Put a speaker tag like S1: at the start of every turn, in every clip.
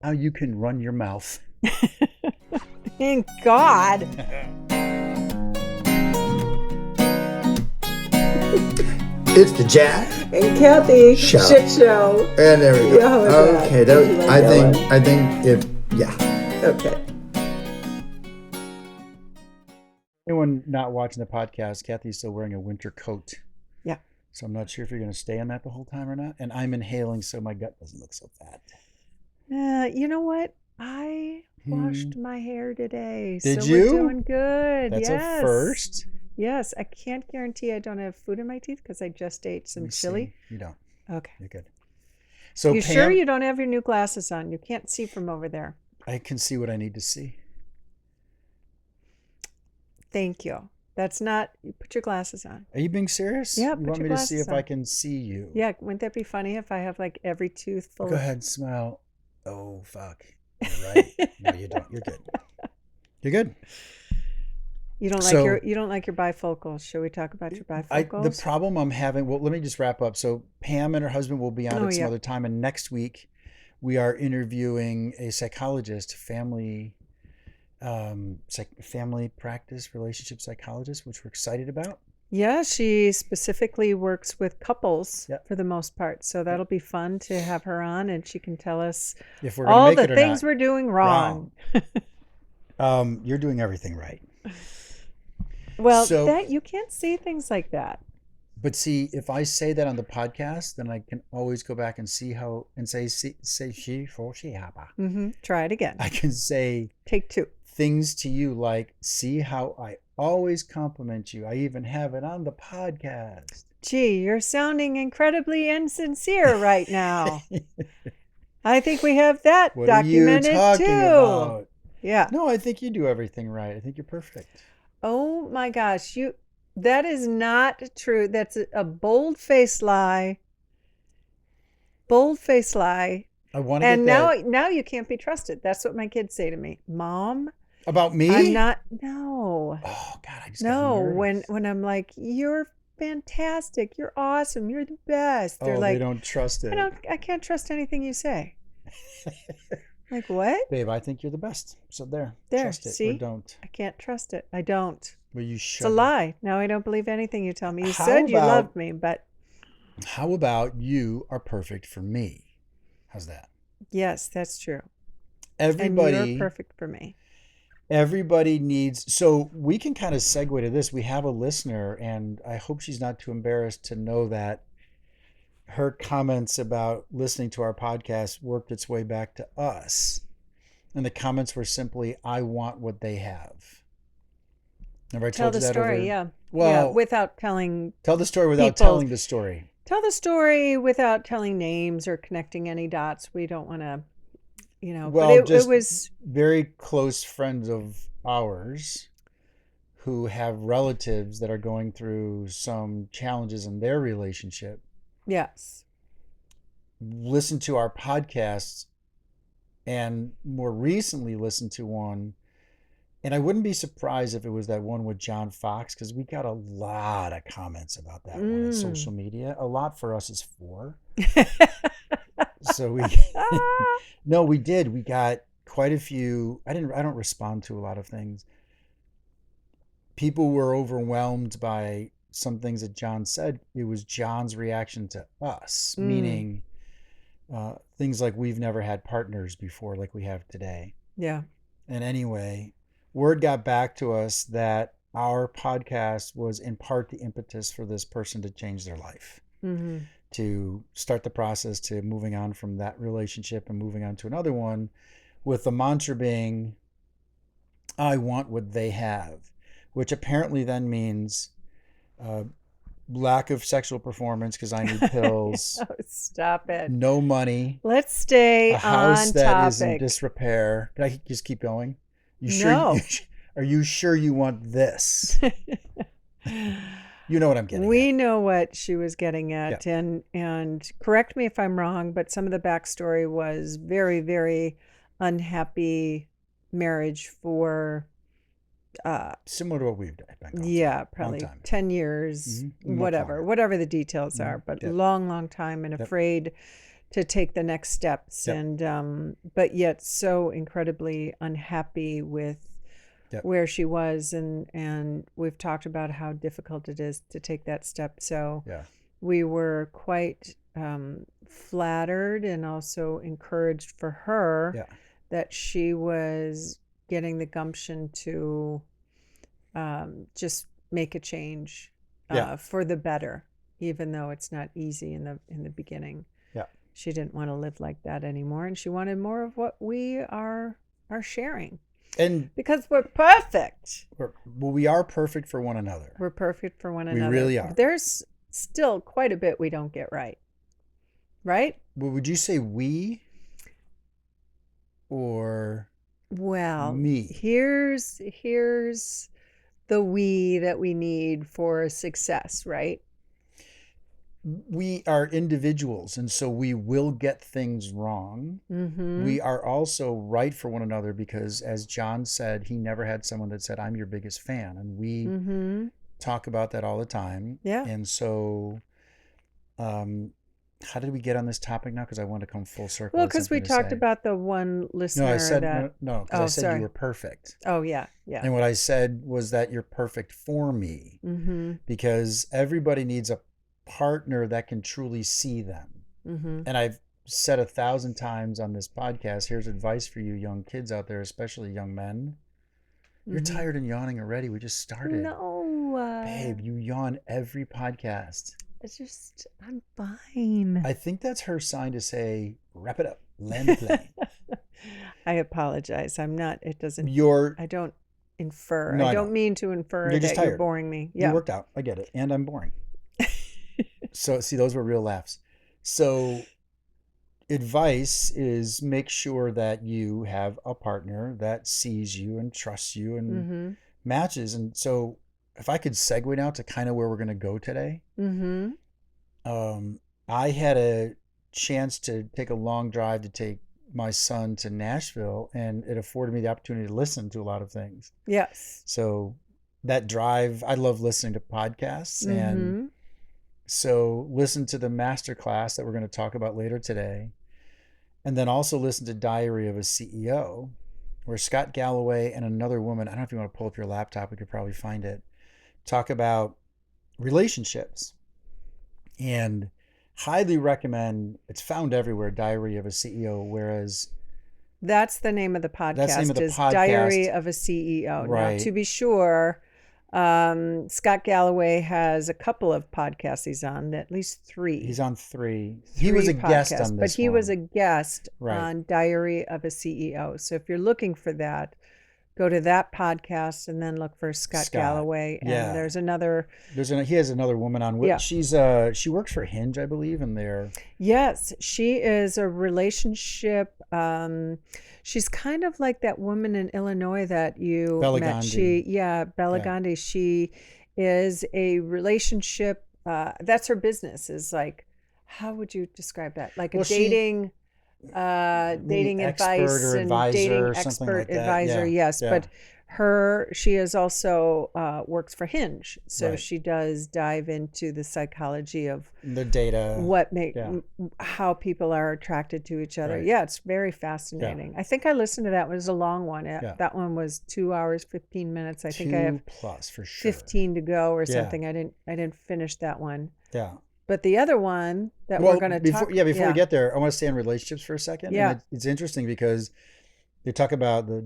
S1: how you can run your mouth.
S2: Thank God.
S3: It's the Jack
S2: and Kathy
S3: show.
S2: Shit Show.
S3: And there we go.
S2: Yeah,
S3: okay, I think if
S2: Okay.
S1: Anyone not watching the podcast, Kathy's still wearing a winter coat.
S2: Yeah.
S1: So I'm not sure if you're going to stay on that the whole time or not. And I'm inhaling so my gut doesn't look so fat.
S2: You know what? I washed my hair today.
S1: Did
S2: so
S1: you?
S2: We're doing good.
S1: That's
S2: yes.
S1: a first.
S2: Yes. I can't guarantee I don't have food in my teeth because I just ate some chili.
S1: You don't.
S2: Okay.
S1: You're good. So
S2: you
S1: Pam,
S2: sure you don't have your new glasses on? You can't see from over there.
S1: I can see what I need to see.
S2: Thank you. That's not, you put your glasses on.
S1: Are you being serious?
S2: Yeah,
S1: You want me to see if I can see you?
S2: Yeah, wouldn't that be funny if I have like every tooth full
S1: Go ahead, smile. Oh, fuck. You're right. No, you don't. You're good. You're good.
S2: You don't like your bifocals. Should we talk about your bifocals?
S1: The problem I'm having, well, let me just wrap up. So Pam and her husband will be on at some other time. And next week we are interviewing a psychologist, family practice, relationship psychologist, which we're excited about.
S2: Yeah, she specifically works with couples for the most part. So that'll be fun to have her on, and she can tell us
S1: if we're
S2: all the things we're doing wrong.
S1: You're doing everything right.
S2: Well, that you can't say things like that.
S1: But see, if I say that on the podcast, then I can always go back and see how and say she for she haba.
S2: Try it again.
S1: I can say
S2: take two
S1: things to you like, see how I always compliment you. I even have it on the podcast.
S2: Gee, you're sounding incredibly insincere right now. I think we have that documented
S1: what are you talking about?
S2: Yeah.
S1: No, I think you do everything right. I think you're perfect.
S2: Oh my gosh, that is not true. That's a bold-faced lie. Bold-faced lie.
S1: I want to
S2: get that. And now you can't be trusted. That's what my kids say to me. Mom,
S1: about me?
S2: I'm not. No.
S1: Oh God, I just got nervous.
S2: when I'm like, you're fantastic, you're awesome, you're the best. They're like,
S1: they don't trust it.
S2: I can't trust anything you say. Like what?
S1: Babe, I think you're the best. So there. Trust it
S2: see?
S1: or don't.
S2: I can't trust it. I don't.
S1: Well, you should.
S2: It's a lie. Now I don't believe anything you tell me. You said you loved me, but.
S1: How about you are perfect for me? How's that?
S2: Yes, that's true.
S1: Everybody.
S2: And you're perfect for me.
S1: Everybody needs. So we can kind of segue to this. We have a listener, and I hope she's not too embarrassed to know that her comments about listening to our podcast worked its way back to us. And the comments were simply, I want what they have. Have I told you that? Tell the story,
S2: yeah. Well, without telling.
S1: Tell the story without telling the story.
S2: Tell the story without telling names or connecting any dots. We don't want to,
S1: Well,
S2: but it was
S1: very close friends of ours who have relatives that are going through some challenges in their relationship.
S2: Yes.
S1: Listen to our podcasts and more recently listened to one. And I wouldn't be surprised if it was that one with John Fox, because we got a lot of comments about that one on social media. A lot for us is 4. So we did. We got quite a few. I don't respond to a lot of things. People were overwhelmed by some things that John said. It was John's reaction to us, meaning things like we've never had partners before like we have today.
S2: Yeah.
S1: And anyway, word got back to us that our podcast was in part the impetus for this person to change their life, to start the process to moving on from that relationship and moving on to another one, with the mantra being, I want what they have, which apparently then means lack of sexual performance because I need pills.
S2: Oh, stop it.
S1: No money.
S2: Let's stay
S1: a house
S2: on
S1: that
S2: topic.
S1: is in disrepair. Can I just keep going?
S2: No.
S1: Are you sure you want this? You know what I'm getting at.
S2: We know what she was getting at. Yeah. And correct me if I'm wrong, but some of the backstory was very, very unhappy marriage for
S1: similar to what we've done.
S2: Yeah, probably 10 years, whatever the details are, but long time and afraid to take the next steps.
S1: Yep.
S2: And but yet so incredibly unhappy with where she was, and we've talked about how difficult it is to take that step. So we were quite flattered and also encouraged for her that she was getting the gumption to just make a change for the better, even though it's not easy in the beginning. She didn't want to live like that anymore, and she wanted more of what we are sharing.
S1: And
S2: because we're perfect.
S1: We are perfect for one another.
S2: We're perfect for one another.
S1: We really are.
S2: There's still quite a bit we don't get right. Right?
S1: Well, would you say we or me?
S2: Here's the we that we need for success, right?
S1: We are individuals, and so we will get things wrong.
S2: Mm-hmm.
S1: We are also right for one another because, as John said, he never had someone that said, I'm your biggest fan. And we talk about that all the time.
S2: Yeah.
S1: And so how did we get on this topic now? Because I want to come full circle.
S2: Well, because we talked about the one listener.
S1: No, I said,
S2: that...
S1: no, because I said you were perfect.
S2: Oh, yeah, yeah.
S1: And what I said was that you're perfect for me.
S2: Mm-hmm.
S1: Because everybody needs a partner that can truly see them.
S2: Mm-hmm.
S1: And I've said 1,000 times on this podcast, here's advice for you young kids out there, especially young men. You're tired and yawning already. We just started.
S2: No.
S1: Babe, you yawn every podcast.
S2: It's just, I'm fine.
S1: I think that's her sign to say, wrap it up, land the plane.
S2: I apologize. I'm not, it doesn't, I don't infer.
S1: No,
S2: I don't mean to infer that you're boring me. Yeah.
S1: You worked out. I get it. And I'm boring. So, see, those were real laughs. So, advice is make sure that you have a partner that sees you and trusts you and matches. And so, if I could segue now to kind of where we're going to go today. I had a chance to take a long drive to take my son to Nashville, and it afforded me the opportunity to listen to a lot of things.
S2: Yes.
S1: So, that drive, I love listening to podcasts, and so listen to the masterclass that we're going to talk about later today. And then also listen to Diary of a CEO, where Scott Galloway and another woman, I don't know if you want to pull up your laptop, we could probably find it, talk about relationships. And highly recommend, it's found everywhere, Diary of a CEO, whereas...
S2: That's the name of the podcast.
S1: That's the name of the podcast.
S2: Diary of a CEO.
S1: Right.
S2: Now, to be sure... Scott Galloway has a couple of podcasts he's on, at least 3.
S1: He's on 3. He was a guest on this
S2: but he was a guest
S1: right.
S2: on Diary of a CEO. So if you're looking for that, go to that podcast and then look for Scott Galloway. And there's another.
S1: He has another woman on.
S2: Yeah.
S1: She works for Hinge, I believe, and they're.
S2: Yes, she is a relationship. She's kind of like that woman in Illinois that you
S1: Bella
S2: met.
S1: Gandhi.
S2: Bella Gandhi. She is a relationship. That's her business. Is like, how would you describe that? Like a dating advice and dating expert advisor. Yes, but she is also works for Hinge, so she does dive into the psychology of
S1: the data,
S2: how people are attracted to each other. Yeah, it's very fascinating. I think I listened to that. It was a long one. That one was 2 hours 15 minutes. I think I have
S1: plus for sure
S2: 15 to go or something. I didn't finish that one.
S1: Yeah.
S2: But the other one that we're going to talk about.
S1: Before we get there, I want to stay on relationships for a second.
S2: Yeah.
S1: And it's interesting because they talk about the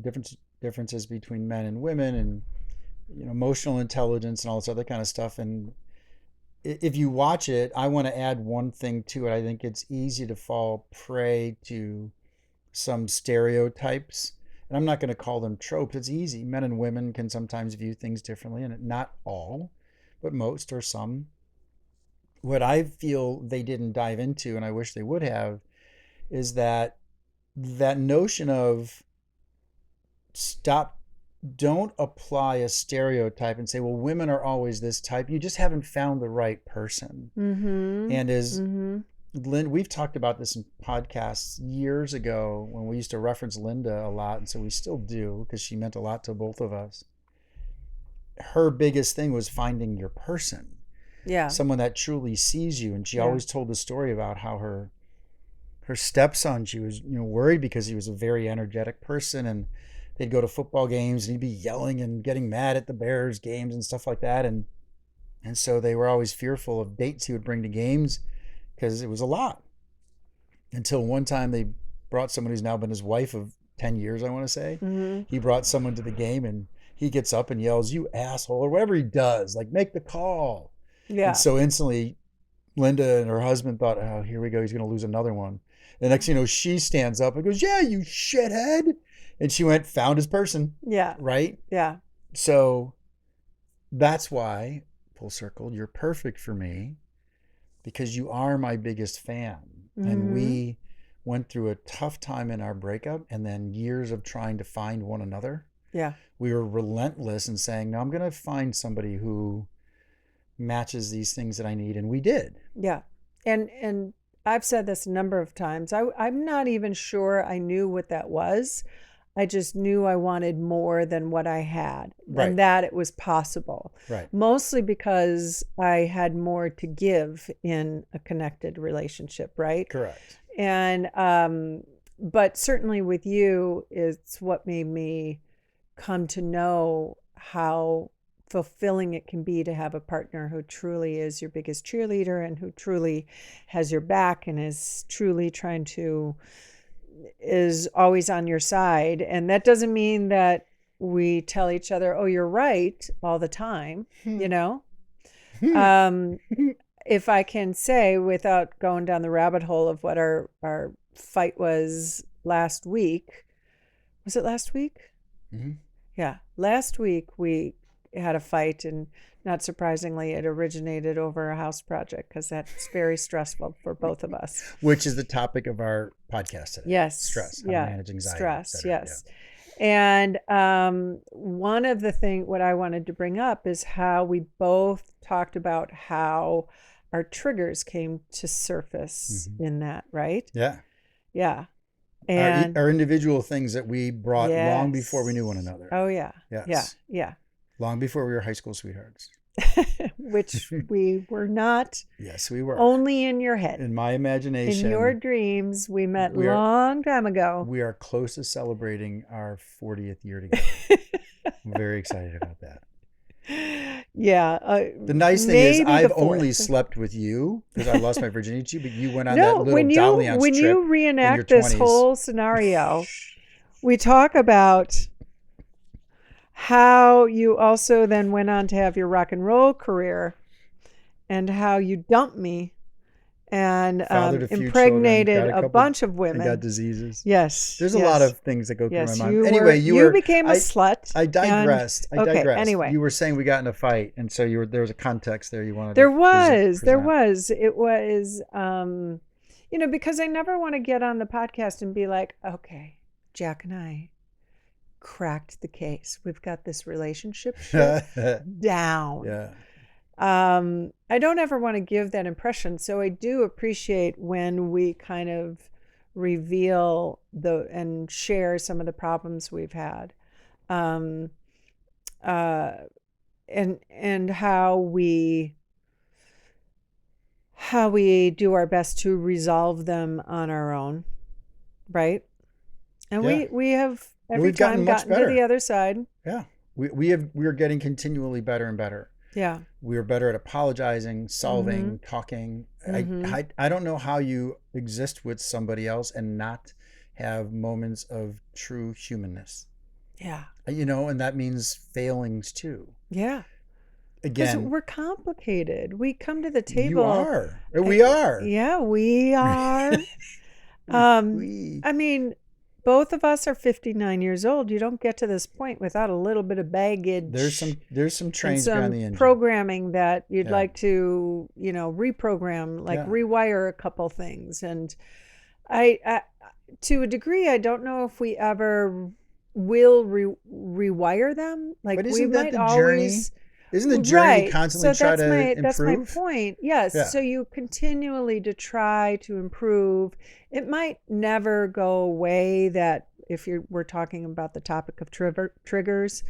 S1: differences between men and women and emotional intelligence and all this other kind of stuff. And if you watch it, I want to add one thing to it. I think it's easy to fall prey to some stereotypes. And I'm not going to call them tropes. It's easy. Men and women can sometimes view things differently, and not all, but most or some. What I feel they didn't dive into, and I wish they would have, is that notion of don't apply a stereotype and say, well, women are always this type. You just haven't found the right person. And as Lynn, we've talked about this in podcasts years ago when we used to reference Linda a lot, and so we still do because she meant a lot to both of us. Her biggest thing was finding your person.
S2: Yeah.
S1: Someone that truly sees you. And she always told the story about how her her stepson, she was, worried because he was a very energetic person, and they'd go to football games and he'd be yelling and getting mad at the Bears games and stuff like that. And so they were always fearful of dates he would bring to games because it was a lot. Until one time they brought someone who's now been his wife of 10 years, I want to say.
S2: Mm-hmm.
S1: He brought someone to the game and he gets up and yells, "You asshole," or whatever he does, like, make the call.
S2: Yeah.
S1: And so instantly Linda and her husband thought, oh, here we go. He's going to lose another one. The next thing you know, she stands up and goes, "Yeah, you shithead." And she found his person.
S2: Yeah.
S1: Right?
S2: Yeah.
S1: So that's why, full circle, you're perfect for me because you are my biggest fan. Mm-hmm. And we went through a tough time in our breakup and then years of trying to find one another.
S2: Yeah.
S1: We were relentless in saying, no, I'm going to find somebody who matches these things that I need. And we did.
S2: Yeah. And I've said this a number of times. I'm not even sure I knew what that was. I just knew I wanted more than what I had, right, and that it was possible.
S1: Right.
S2: Mostly because I had more to give in a connected relationship, right?
S1: Correct.
S2: And but certainly with you, it's what made me come to know how fulfilling it can be to have a partner who truly is your biggest cheerleader and who truly has your back and is truly is always on your side. And that doesn't mean that we tell each other, "Oh, you're right," all the time, if I can say, without going down the rabbit hole of what our fight was last week. Was it last week?
S1: Mm-hmm.
S2: Yeah. Last week we had a fight, and not surprisingly, it originated over a house project because that's very stressful for both of us.
S1: Which is the topic of our podcast today.
S2: Yes.
S1: Stress. How to manage anxiety.
S2: Stress. Yes. Yeah. And one of the what I wanted to bring up is how we both talked about how our triggers came to surface in that, right?
S1: Yeah.
S2: Yeah. And
S1: our individual things that we brought long before we knew one another.
S2: Oh, yeah.
S1: Yes.
S2: Yeah. Yeah.
S1: Long before we were high school sweethearts.
S2: Which we were not.
S1: Yes, we were.
S2: Only in your head.
S1: In my imagination.
S2: In your dreams. We met long time ago.
S1: We are close to celebrating our 40th year together. I'm very excited about that.
S2: Yeah.
S1: The nice thing is I've only slept with you because I lost my virginity to you, but you went on that little dalliance trip.
S2: When you reenact this whole scenario, we talk about how you also then went on to have your rock and roll career and how you dumped me and impregnated a bunch of women.
S1: And got diseases.
S2: Yes.
S1: There's a lot of things that go through my mind.
S2: Anyway, you became a slut.
S1: I digressed.
S2: Okay, anyway.
S1: You were saying we got in a fight, and so there was a context there you wanted
S2: There
S1: to
S2: was.
S1: present.
S2: It was, because I never want to get on the podcast and be like, okay, Jack and I cracked the case. We've got this relationship shit down.
S1: Yeah.
S2: I don't ever want to give that impression. So I do appreciate when we kind of reveal and share some of the problems we've had. And how we do our best to resolve them on our own. Right. And we have every time gotten to the other side.
S1: Yeah. We are getting continually better and better.
S2: Yeah.
S1: We are better at apologizing, solving, talking. I don't know how you exist with somebody else and not have moments of true humanness.
S2: Yeah.
S1: And that means failings too.
S2: Yeah.
S1: Again,
S2: because we're complicated. We come to the table.
S1: You are. We are.
S2: Yeah, we are. I mean, both of us are 59 years old. You don't get to this point without a little bit of baggage.
S1: There's some trains behind the engine.
S2: Programming that you'd like to, reprogram, rewire a couple things. And I to a degree, I don't know if we ever will rewire them. Like,
S1: but isn't
S2: we
S1: that
S2: might
S1: the
S2: always.
S1: Journey? Isn't the journey constantly try to improve?
S2: That's my point. Yes.
S1: Yeah.
S2: So you continually to try to improve. It might never go away. That if we're talking about the topic of triggers,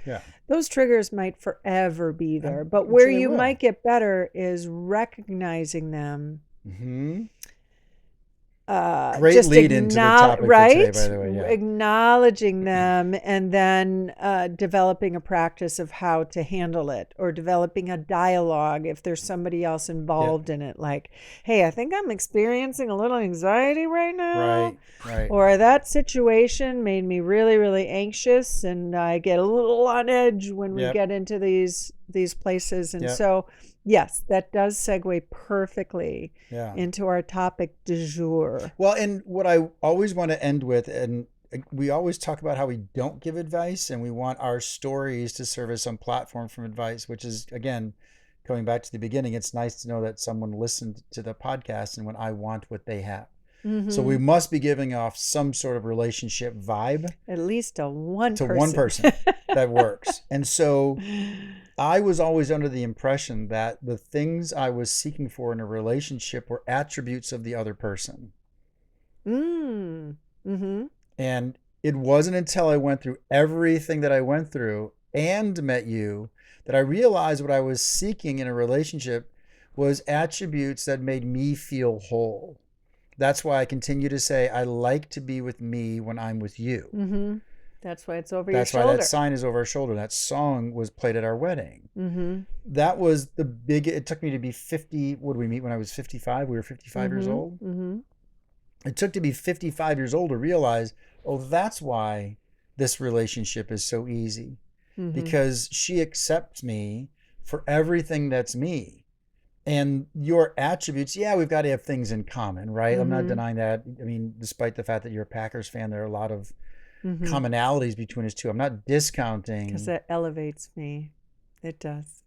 S2: those triggers might forever be there. But where you might get better is recognizing them
S1: Great
S2: just
S1: lead into the topic for today, by the way. Yeah.
S2: Acknowledging them, and then developing a practice of how to handle it, or developing a dialogue if there's somebody else involved in it. Like, hey, I think I'm experiencing a little anxiety right now.
S1: Right.
S2: Or that situation made me really, really anxious, and I get a little on edge when we get into these places. And so, yes, that does segue perfectly into our topic du jour.
S1: Well, and what I always want to end with, and we always talk about how we don't give advice, and we want our stories to serve as some platform for advice, which is, again, going back to the beginning, it's nice to know that someone listened to the podcast and when I want what they have. Mm-hmm. So we must be giving off some sort of relationship vibe.
S2: At least to one
S1: person that works. And so I was always under the impression that the things I was seeking for in a relationship were attributes of the other person.
S2: Mm-hmm.
S1: And it wasn't until I went through everything that I went through and met you that I realized what I was seeking in a relationship was attributes that made me feel whole. That's why I continue to say I like to be with me when I'm with you.
S2: Mm-hmm. That's why it's over your shoulder.
S1: That's why that sign is over our shoulder. That song was played at our wedding.
S2: Mm-hmm.
S1: That was the big. It took me to be 50. What did we meet when I was 55? We were 55 years old.
S2: Mm-hmm.
S1: It took to be 55 years old to realize, oh, that's why this relationship is so easy. Mm-hmm. Because she accepts me for everything that's me. And your attributes, we've got to have things in common, right? Mm-hmm. I'm not denying that. I mean, despite the fact that you're a Packers fan, there are a lot of commonalities between us two. I'm not discounting.
S2: Because that elevates me. It does.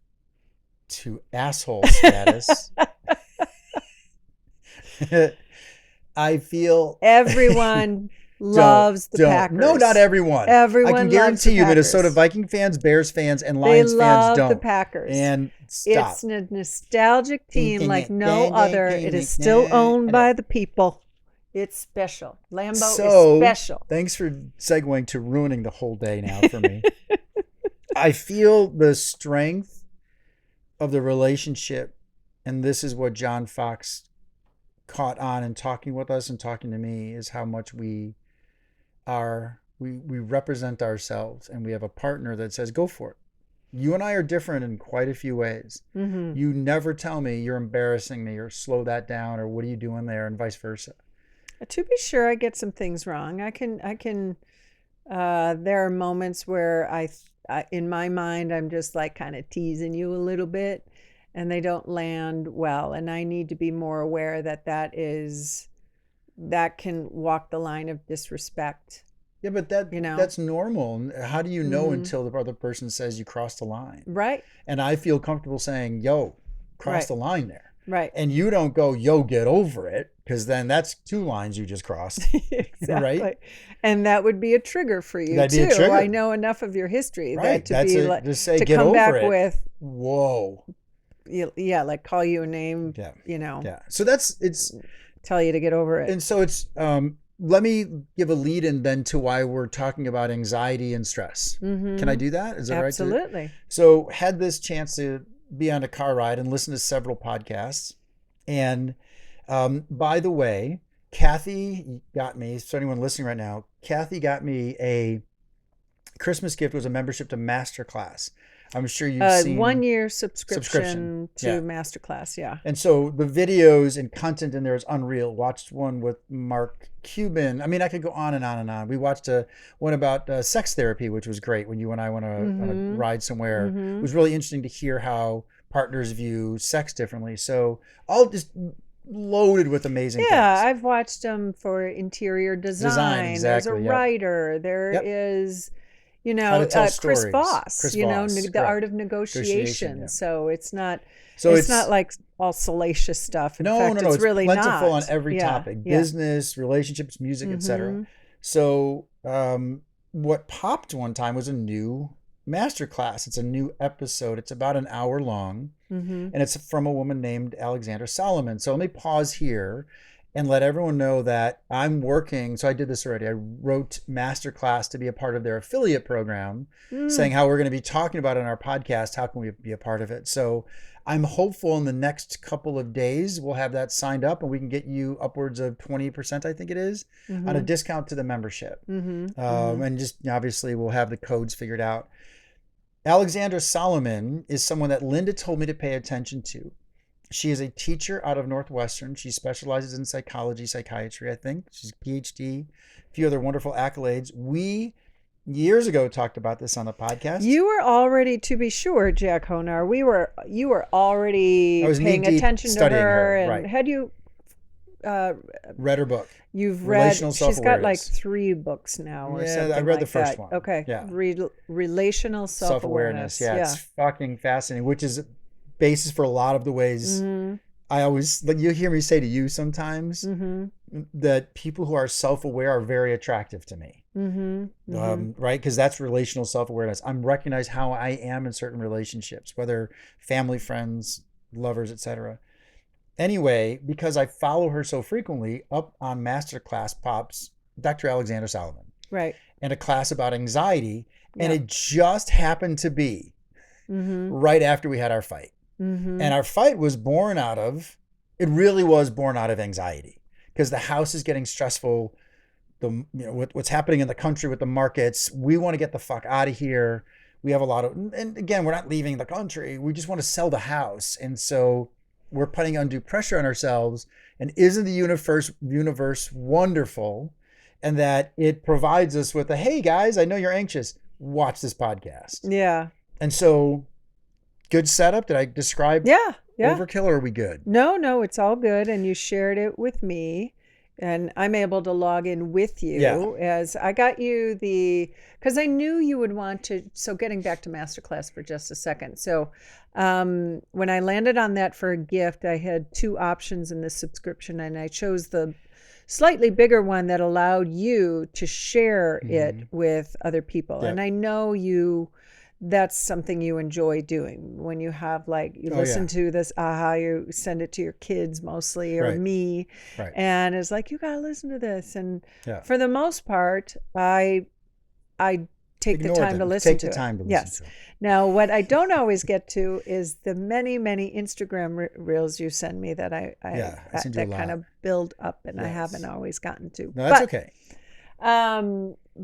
S1: To asshole status. I feel
S2: everyone loves the Packers.
S1: No, not everyone.
S2: Everyone
S1: I can guarantee you, Minnesota Viking fans, Bears fans, and Lions fans don't.
S2: They love the Packers.
S1: And stop.
S2: It's a nostalgic team like no other. It is still owned by the people. It's special. Lambeau is special.
S1: Thanks for segueing to ruining the whole day now for me. I feel the strength of the relationship, and this is what John Fox caught on in talking with us and talking to me, is how much we represent ourselves, and we have a partner that says, go for it. You and I are different in quite a few ways. Mm-hmm. You never tell me you're embarrassing me or slow that down or what are you doing there, and vice versa.
S2: To be sure, I get some things wrong. I can there are moments where I in my mind, I'm just like kind of teasing you a little bit and they don't land well. And I need to be more aware that that can walk the line of disrespect.
S1: Yeah, but that's normal. How do you know until the other person says you crossed the line?
S2: Right.
S1: And I feel comfortable saying, yo, cross the line there.
S2: Right.
S1: And you don't go, yo, get over it, because then that's 2 lines you just crossed.
S2: Exactly.
S1: Right?
S2: And that would be a trigger for you,
S1: That'd
S2: too.
S1: Be a trigger.
S2: I know enough of your history
S1: right. Just say,
S2: to
S1: get
S2: come
S1: over
S2: back
S1: it.
S2: with,
S1: whoa.
S2: Yeah, like call you a name,
S1: Yeah. So it's
S2: tell you to get over it.
S1: And so it's let me give a lead in then to why we're talking about anxiety and stress. Mm-hmm. Can I do that? Is that
S2: Absolutely.
S1: Right? So had this chance to be on a car ride and listen to several podcasts. And by the way, Kathy got me, so anyone listening right now, Kathy got me a Christmas gift, was a membership to Masterclass. I'm sure you've seen
S2: 1-year subscription to Masterclass. Yeah.
S1: And so the videos and content in there is unreal. Watched one with Mark Cuban. I mean, I could go on and on and on. We watched one about sex therapy, which was great when you and I went on a ride somewhere. Mm-hmm. It was really interesting to hear how partners view sex differently. So all just loaded with amazing things.
S2: I've watched them for interior design.
S1: Exactly.
S2: There's a writer. There is... Chris Voss, the art of negotiation. So it's not like all salacious stuff. In fact, it's really
S1: plentiful
S2: not.
S1: on every topic: business, relationships, music, etc. So what popped one time was a new masterclass. It's a new episode. It's about an hour long, and it's from a woman named Alexandra Solomon. So let me pause here and let everyone know that I'm working. So I did this already. I wrote masterclass to be a part of their affiliate program, saying how we're going to be talking about it in our podcast. How can we be a part of it? So I'm hopeful in the next couple of days we'll have that signed up and we can get you upwards of 20%, I think it is, on a discount to the membership. And just obviously we'll have the codes figured out. Alexandra Solomon is someone that Linda told me to pay attention to. She is a teacher out of Northwestern. She specializes in psychology, psychiatry, I think. She's a PhD, a few other wonderful accolades. We, years ago, talked about this on the podcast.
S2: You were already, to be sure, Jack Honar, you were already paying attention to her. And
S1: right.
S2: had you
S1: read her book?
S2: You've read, she's got like 3 books now or something.
S1: I read
S2: like
S1: the first
S2: that.
S1: one.
S2: Okay.
S1: Yeah.
S2: Relational self-awareness.
S1: Yeah, it's fucking fascinating, which is basis for a lot of the ways I always, like, you hear me say to you sometimes that people who are self-aware are very attractive to me. Right? Because that's relational self-awareness. I'm recognize how I am in certain relationships, whether family, friends, lovers, etc. Anyway, because I follow her so frequently, up on Masterclass pops Dr. Alexandra Solomon.
S2: Right.
S1: And a class about anxiety. And it just happened to be right after we had our fight. And our fight was born out of, it really was born out of anxiety, because the house is getting stressful. What's happening in the country with the markets, we want to get the fuck out of here. We have a lot of, and again, we're not leaving the country. We just want to sell the house. And so we're putting undue pressure on ourselves. And isn't the universe wonderful? And that it provides us with a, hey guys, I know you're anxious. Watch this podcast.
S2: Yeah.
S1: And so, good setup. Did I describe overkill, or are we good?
S2: No, it's all good. And you shared it with me, and I'm able to log in with you as I got you because I knew you would want to. So getting back to Masterclass for just a second. So when I landed on that for a gift, I had 2 options in the subscription, and I chose the slightly bigger one that allowed you to share it with other people. And I know that's something you enjoy doing when you have, like, you listen to this, you send it to your kids mostly, or me. Right. And it's like, you got to listen to this. And for the most part, I take the time to listen to it. Yes. Now, what I don't always get to is the many, many Instagram reels you send me that I that kind of build up, and I haven't always gotten to.
S1: No, that's okay.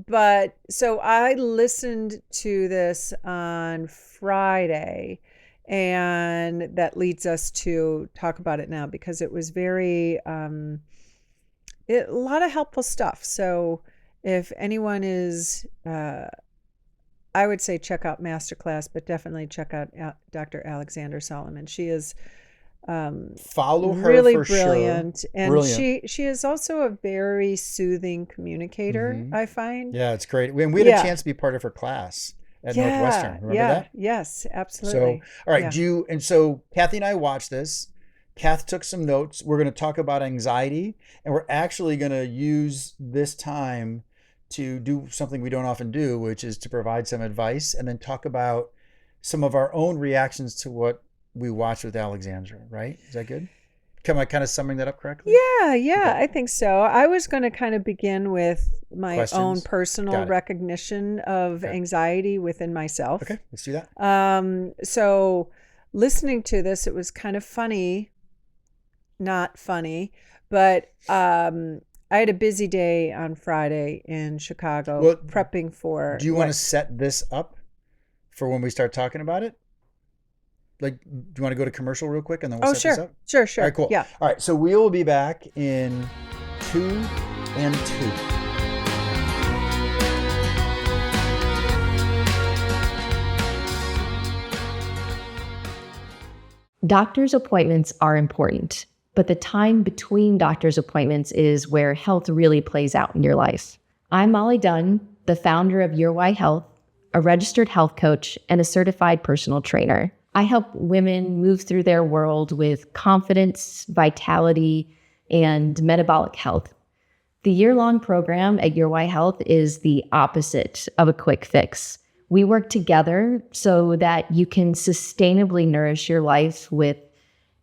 S2: But so I listened to this on Friday, and that leads us to talk about it now, because it was very, a lot of helpful stuff. So if anyone is, I would say check out Masterclass, but definitely check out Dr. Alexandra Solomon. She is
S1: follow her,
S2: really
S1: for
S2: brilliant,
S1: sure.
S2: And she is also a very soothing communicator. I find.
S1: Yeah, it's great. We had a chance to be part of her class at Northwestern. Remember that?
S2: Yes, absolutely.
S1: So, all right, so Kathy and I watched this. Kath took some notes. We're going to talk about anxiety, and we're actually going to use this time to do something we don't often do, which is to provide some advice and then talk about some of our own reactions to what we watched with Alexandra, right? Is that good? Am I kind of summing that up correctly?
S2: Yeah, okay. I think so. I was going to kind of begin with my own personal recognition of anxiety within myself.
S1: Okay, let's do that.
S2: So listening to this, it was kind of funny, not funny, but I had a busy day on Friday in Chicago prepping for.
S1: Do you want to set this up for when we start talking about it? Like, do you want to go to commercial real quick and then we'll set this up?
S2: Sure.
S1: All right, cool.
S2: Yeah.
S1: All right, so we will be back in 2 and 2.
S4: Doctor's appointments are important, but the time between doctor's appointments is where health really plays out in your life. I'm Molly Dunn, the founder of Your Why Health, a registered health coach, and a certified personal trainer. I help women move through their world with confidence, vitality, and metabolic health. The year-long program at Your Why Health is the opposite of a quick fix. We work together so that you can sustainably nourish your life with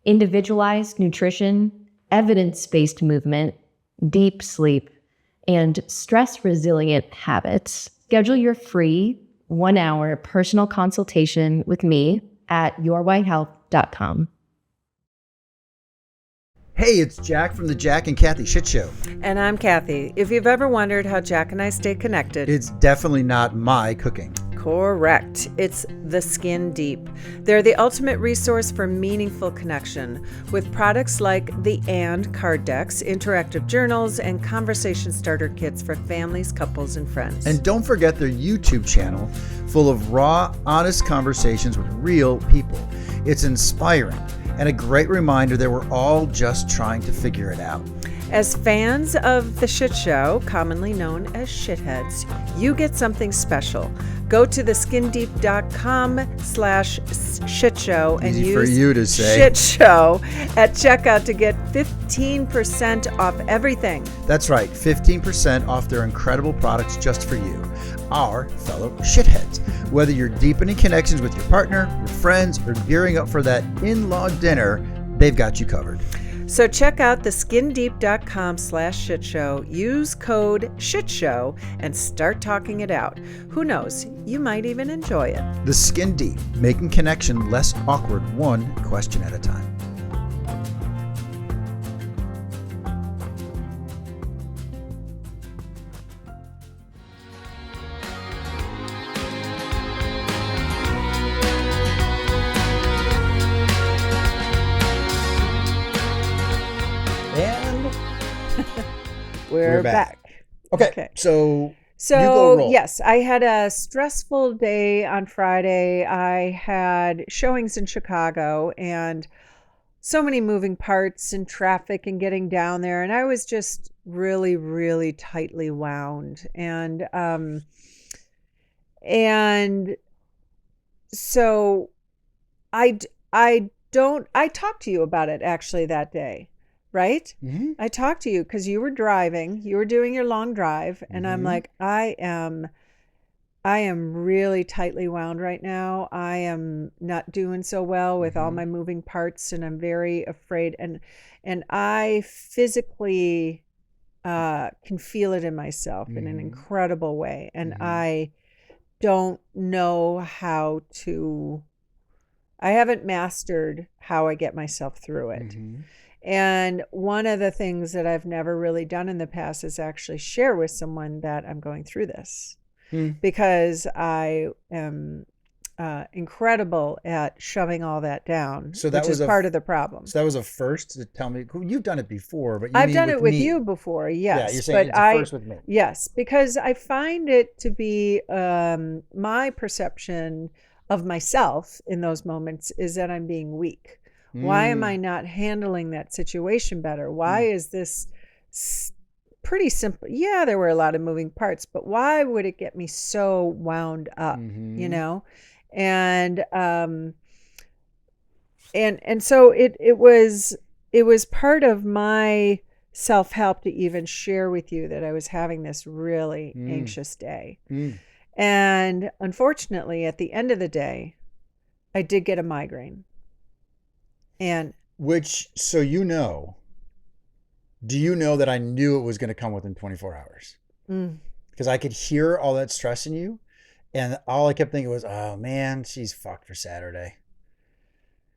S4: individualized nutrition, evidence-based movement, deep sleep, and stress-resilient habits. Schedule your free 1-hour personal consultation with me at yourwhyhealth.com.
S1: Hey, it's Jack from the Jack and Kathy Shit Show.
S2: And I'm Kathy. If you've ever wondered how Jack and I stay connected,
S1: it's definitely not my cooking.
S2: Correct. It's the Skin Deep. They're the ultimate resource for meaningful connection with products like the And card decks, interactive journals, and conversation starter kits for families, couples, and friends.
S1: And don't forget their YouTube channel full of raw, honest conversations with real people. It's inspiring and a great reminder that we're all just trying to figure it out.
S2: As fans of the Shit Show, commonly known as shitheads, you get something special. Go to theskindeep.com/shitshow and
S1: Easy
S2: use
S1: for you to say.
S2: Shit Show at checkout to get 15% off everything.
S1: That's right, 15% off their incredible products just for you, our fellow shitheads. Whether you're deepening connections with your partner, your friends, or gearing up for that in-law dinner, they've got you covered.
S2: So check out theskindeep.com/shitshow, use code SHITSHOW, and start talking it out. Who knows, you might even enjoy it.
S1: The Skin Deep, making connection less awkward, one question at a time.
S2: We're back.
S1: Okay. So you go roll.
S2: Yes, I had a stressful day on Friday. I had showings in Chicago and so many moving parts and traffic and getting down there. And I was just really, really tightly wound. And so I talked to you about it actually that day. Right?
S1: Mm-hmm.
S2: I talked to you because you were driving, you were doing your long drive, and
S1: Mm-hmm.
S2: I'm like, I am really tightly wound right now. I am not doing so well with all my moving parts, and I'm very afraid. And I physically can feel it in myself in an incredible way. And I don't know how to. I haven't mastered how I get myself through it. And one of the things that I've never really done in the past is actually share with someone that I'm going through this, because I am incredible at shoving all that down,
S1: so that
S2: which
S1: was
S2: is part of the problem.
S1: So that was a first to tell me. You've done it before, but
S2: I've done it with
S1: me.
S2: you before, yes.
S1: Yeah, you're saying it's a first with me.
S2: Yes, because I find it to be my perception of myself in those moments is that I'm being weak. Why am I not handling that situation better? Why is this pretty simple? Yeah, there were a lot of moving parts, but why would it get me so wound up, you know? And so it was part of my self-help to even share with you that I was having this really anxious day. And unfortunately, at the end of the day, I did get a migraine. And
S1: so do you know that I knew it was going to come within 24 hours? Because I could hear all that stress in you, and all I kept thinking was, oh man, she's fucked for Saturday.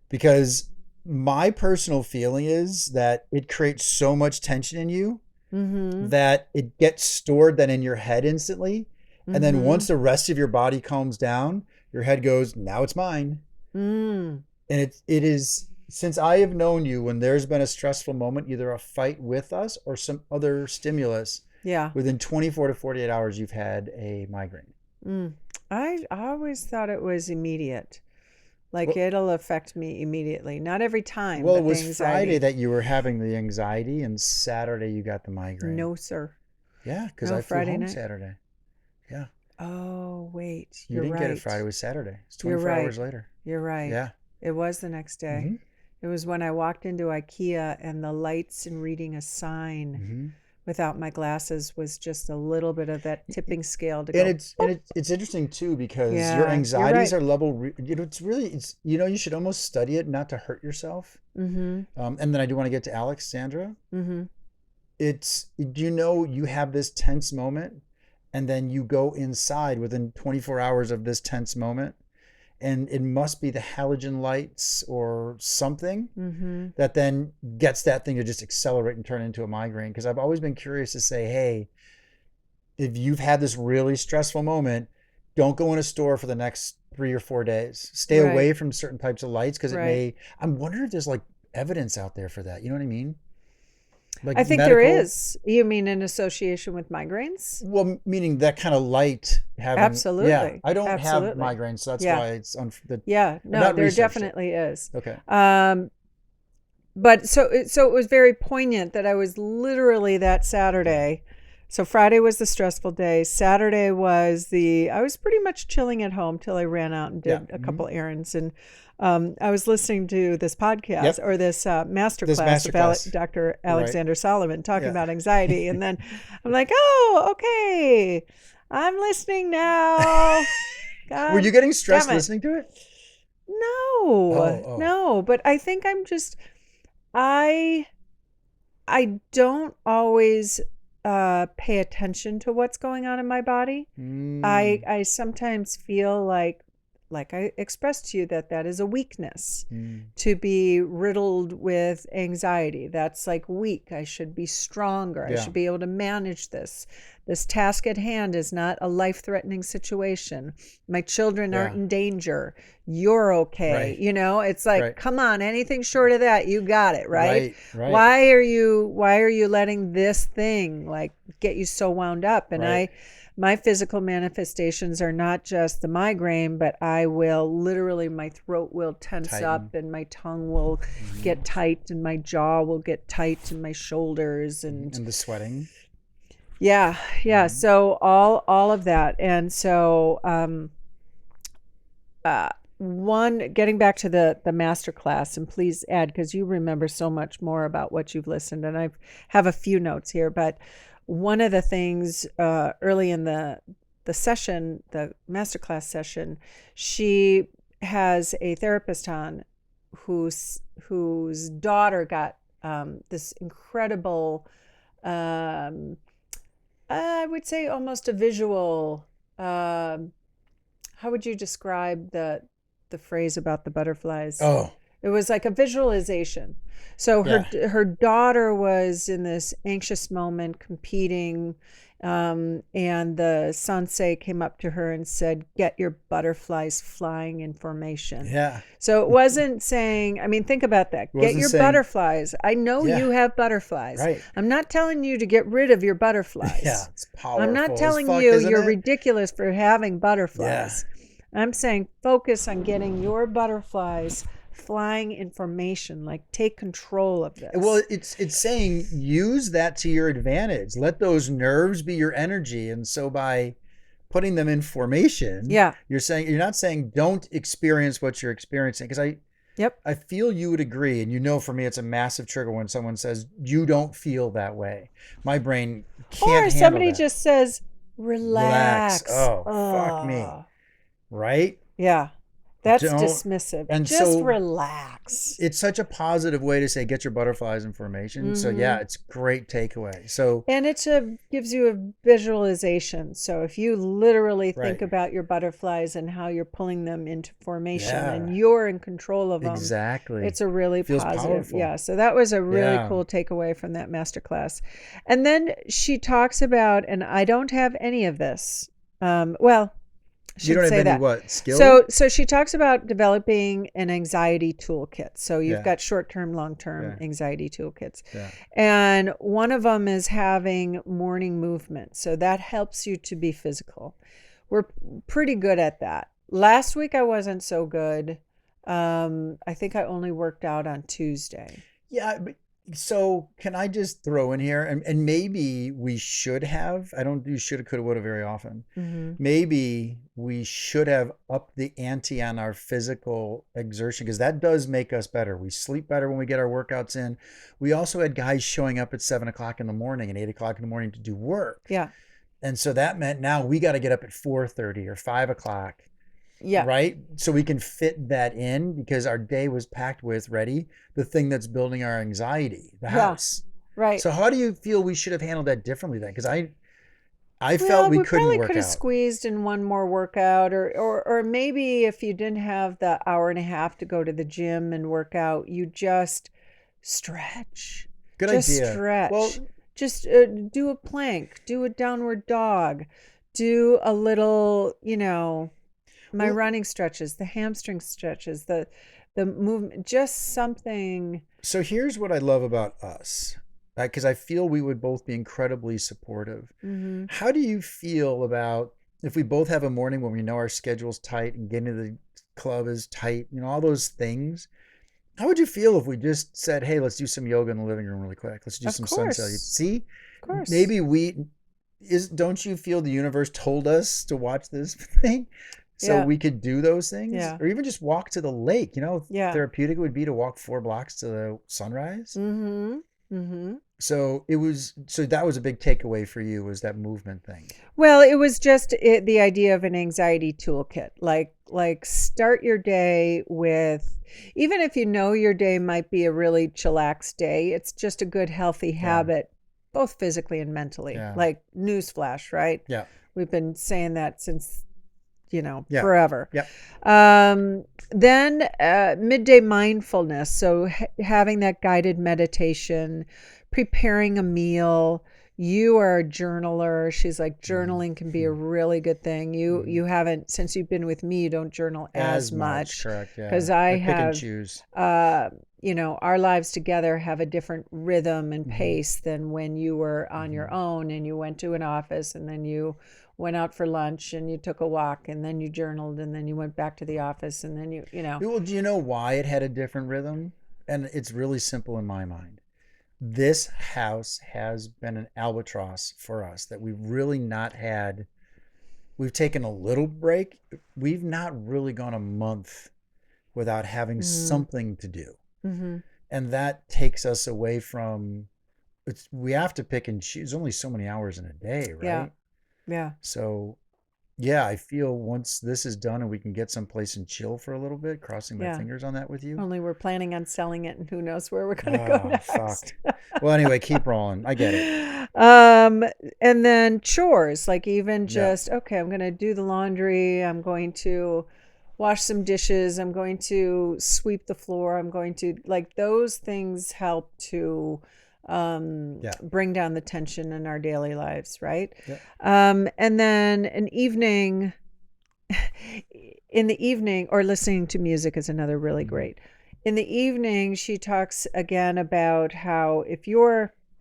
S1: Because my personal feeling is that it creates so much tension in you that it gets stored then in your head instantly. And then once the rest of your body calms down, your head goes, now it's mine. And it is, since I have known you, when there's been a stressful moment, either a fight with us or some other stimulus, within 24 to 48 hours, you've had a migraine.
S2: I always thought it was immediate. Like, it'll affect me immediately. Not every time.
S1: Well, it was Friday that you were having the anxiety, and Saturday you got the migraine.
S2: No, sir.
S1: Yeah, because I flew home Saturday. Yeah.
S2: Oh, wait.
S1: You didn't get it Friday. It was Saturday. It's 24 hours later.
S2: You're right.
S1: Yeah.
S2: It was the next day. It was when I walked into IKEA and the lights and reading a sign without my glasses was just a little bit of that tipping scale to
S1: and
S2: go.
S1: it's interesting too, because
S2: Yeah,
S1: your
S2: you're
S1: anxieties
S2: right.
S1: are level. It's you should almost study it not to hurt yourself.
S2: Mm-hmm.
S1: And then I do want to get to Alexandra.
S2: Mm-hmm.
S1: It's, you have this tense moment, and then you go inside within 24 hours of this tense moment, and it must be the halogen lights or something
S2: Mm-hmm.
S1: that then gets that thing to just accelerate and turn into a migraine. Because I've always been curious to say, hey, if you've had this really stressful moment, don't go in a store for the next 3 or 4 days. Stay
S2: Right.
S1: away from certain types of lights, because it
S2: Right.
S1: may. I'm wondering if there's like evidence out there for that. You know what I mean? Like
S2: I think there
S1: medical.
S2: is. You mean in association with migraines?
S1: Well, meaning that kind of light having. Yeah,
S2: Absolutely.
S1: I don't have
S2: Absolutely.
S1: migraines, so that's
S2: Yeah.
S1: why it's
S2: Yeah,
S1: I've
S2: no,
S1: not
S2: there
S1: researched it.
S2: definitely is.
S1: Okay.
S2: But so it was very poignant that I was literally that Saturday. So Friday was the stressful day. Saturday was I was pretty much chilling at home till I ran out and did a couple errands. And I was listening to this podcast or this masterclass of Dr. Alexandra Solomon talking about anxiety. And then I'm like, oh, okay, I'm listening now. God,
S1: were you getting stressed
S2: damn it.
S1: listening to it?
S2: No, no. But I think I'm just, I don't always pay attention to what's going on in my body. I sometimes feel like I expressed to you that is a weakness to be riddled with anxiety. That's like weak. I should be stronger. I should be able to manage this. This task at hand is not a life-threatening situation. My children aren't in danger. You're okay.
S1: Right.
S2: It's like, come on, anything short of that, you got it, right?
S1: Right.
S2: Why are you letting this thing like get you so wound up? And my physical manifestations are not just the migraine, but I will literally, my throat will tense up and my tongue will get tight and my jaw will get tight and my shoulders and
S1: the sweating.
S2: Yeah. So all of that. And so getting back to the master class, and please add, because you remember so much more about what you've listened, and I have a few notes here, but one of the things early in the session, the masterclass session, she has a therapist on whose daughter got this incredible, I would say almost a visual. How would you describe the phrase about the butterflies?
S1: Oh,
S2: it was like a visualization. So her daughter was in this anxious moment competing, and the sensei came up to her and said, "Get your butterflies flying in formation."
S1: Yeah.
S2: So it wasn't saying, I mean, think about that. Get your butterflies. I know you have butterflies.
S1: Right.
S2: I'm not telling you to get rid of your butterflies.
S1: Yeah, it's powerful.
S2: I'm not telling
S1: fuck,
S2: you you're
S1: it?
S2: ridiculous for having butterflies. I'm saying focus on getting your butterflies flying in formation, like take control of this.
S1: Well, it's saying use that to your advantage. Let those nerves be your energy. And so by putting them in formation, you're not saying don't experience what you're experiencing. Because I feel you would agree, and for me it's a massive trigger when someone says you don't feel that way. My brain can't handle that. Or
S2: somebody just says relax.
S1: Oh, fuck me. Right?
S2: Yeah. That's dismissive.
S1: And
S2: just relax.
S1: It's such a positive way to say get your butterflies in formation. So it's great takeaway.
S2: And it gives you a visualization. So if you literally think about your butterflies and how you're pulling them into formation and you're in control of them.
S1: Exactly.
S2: It's a really positive.
S1: Powerful.
S2: Yeah. So that was a really cool takeaway from that masterclass. And then she talks about, and I don't have any of this.
S1: You don't have any skill?
S2: So she talks about developing an anxiety toolkit. So you've got short-term, long-term anxiety toolkits. Yeah. And one of them is having morning movement. So that helps you to be physical. We're pretty good at that. Last week I wasn't so good. I think I only worked out on Tuesday.
S1: Yeah, but So can I just throw in here, and maybe we should have, I don't do shoulda, coulda, woulda very often.
S2: Mm-hmm.
S1: Maybe we should have upped the ante on our physical exertion, because that does make us better. We sleep better when we get our workouts in. We also had guys showing up at 7 o'clock in the morning and 8 o'clock in the morning to do work.
S2: Yeah.
S1: And so that meant now we got to get up at 4:30 or 5 o'clock.
S2: Yeah.
S1: Right. So we can fit that in, because our day was packed with the thing that's building our anxiety, the house.
S2: Right.
S1: So how do you feel we should have handled that differently then? Because I felt we couldn't
S2: probably
S1: work
S2: could have
S1: out.
S2: squeezed in one more workout, or maybe if you didn't have the hour and a half to go to the gym and work out, you just stretch.
S1: Good
S2: just
S1: idea.
S2: Stretch.
S1: Well,
S2: just do a plank, do a downward dog, do a little, my running stretches, the hamstring stretches, the movement, just something.
S1: So here's what I love about us, because I feel we would both be incredibly supportive.
S2: Mm-hmm.
S1: How do you feel about if we both have a morning when we know our schedule's tight and getting to the club is tight, all those things? How would you feel if we just said, hey, let's do some yoga in the living room really quick. Let's do some sun salutation. See,
S2: of course.
S1: Maybe don't you feel the universe told us to watch this thing? So we could do those things, or even just walk to the lake. Therapeutic it would be to walk 4 blocks to the sunrise.
S2: Mm-hmm. Mm-hmm.
S1: So that was a big takeaway for you, was that movement thing.
S2: Well, it was just the idea of an anxiety toolkit. Like start your day with, even if your day might be a really chillax day, it's just a good healthy habit, both physically and mentally.
S1: Yeah.
S2: Like newsflash, right?
S1: Yeah.
S2: We've been saying that since forever.
S1: Yeah.
S2: Then midday mindfulness. So having that guided meditation, preparing a meal. You are a journaler. She's like, journaling can be a really good thing. You haven't, since you've been with me, you don't journal as much.
S1: Correct. Yeah.
S2: Because I
S1: pick
S2: have,
S1: and choose.
S2: our lives together have a different rhythm and pace than when you were on your own and you went to an office and then you went out for lunch and you took a walk and then you journaled and then you went back to the office and then
S1: Well, do you know why it had a different rhythm? And it's really simple in my mind. This house has been an albatross for us that we've really not had. We've taken a little break. We've not really gone a month without having something to do.
S2: Mm-hmm.
S1: And that takes us away from, we have to pick and choose. Only so many hours in a day, right?
S2: Yeah.
S1: So, I feel once this is done and we can get someplace and chill for a little bit, crossing my fingers on that with you.
S2: Only we're planning on selling it, and who knows where we're going to go next.
S1: Fuck. Well, anyway, keep rolling. I get it.
S2: And then chores, like even just, okay, I'm going to do the laundry. I'm going to wash some dishes. I'm going to sweep the floor. I'm going to, like, those things help to bring down the tension in our daily lives, right? And then in the evening, or listening to music is another really great. In the evening, she talks again about how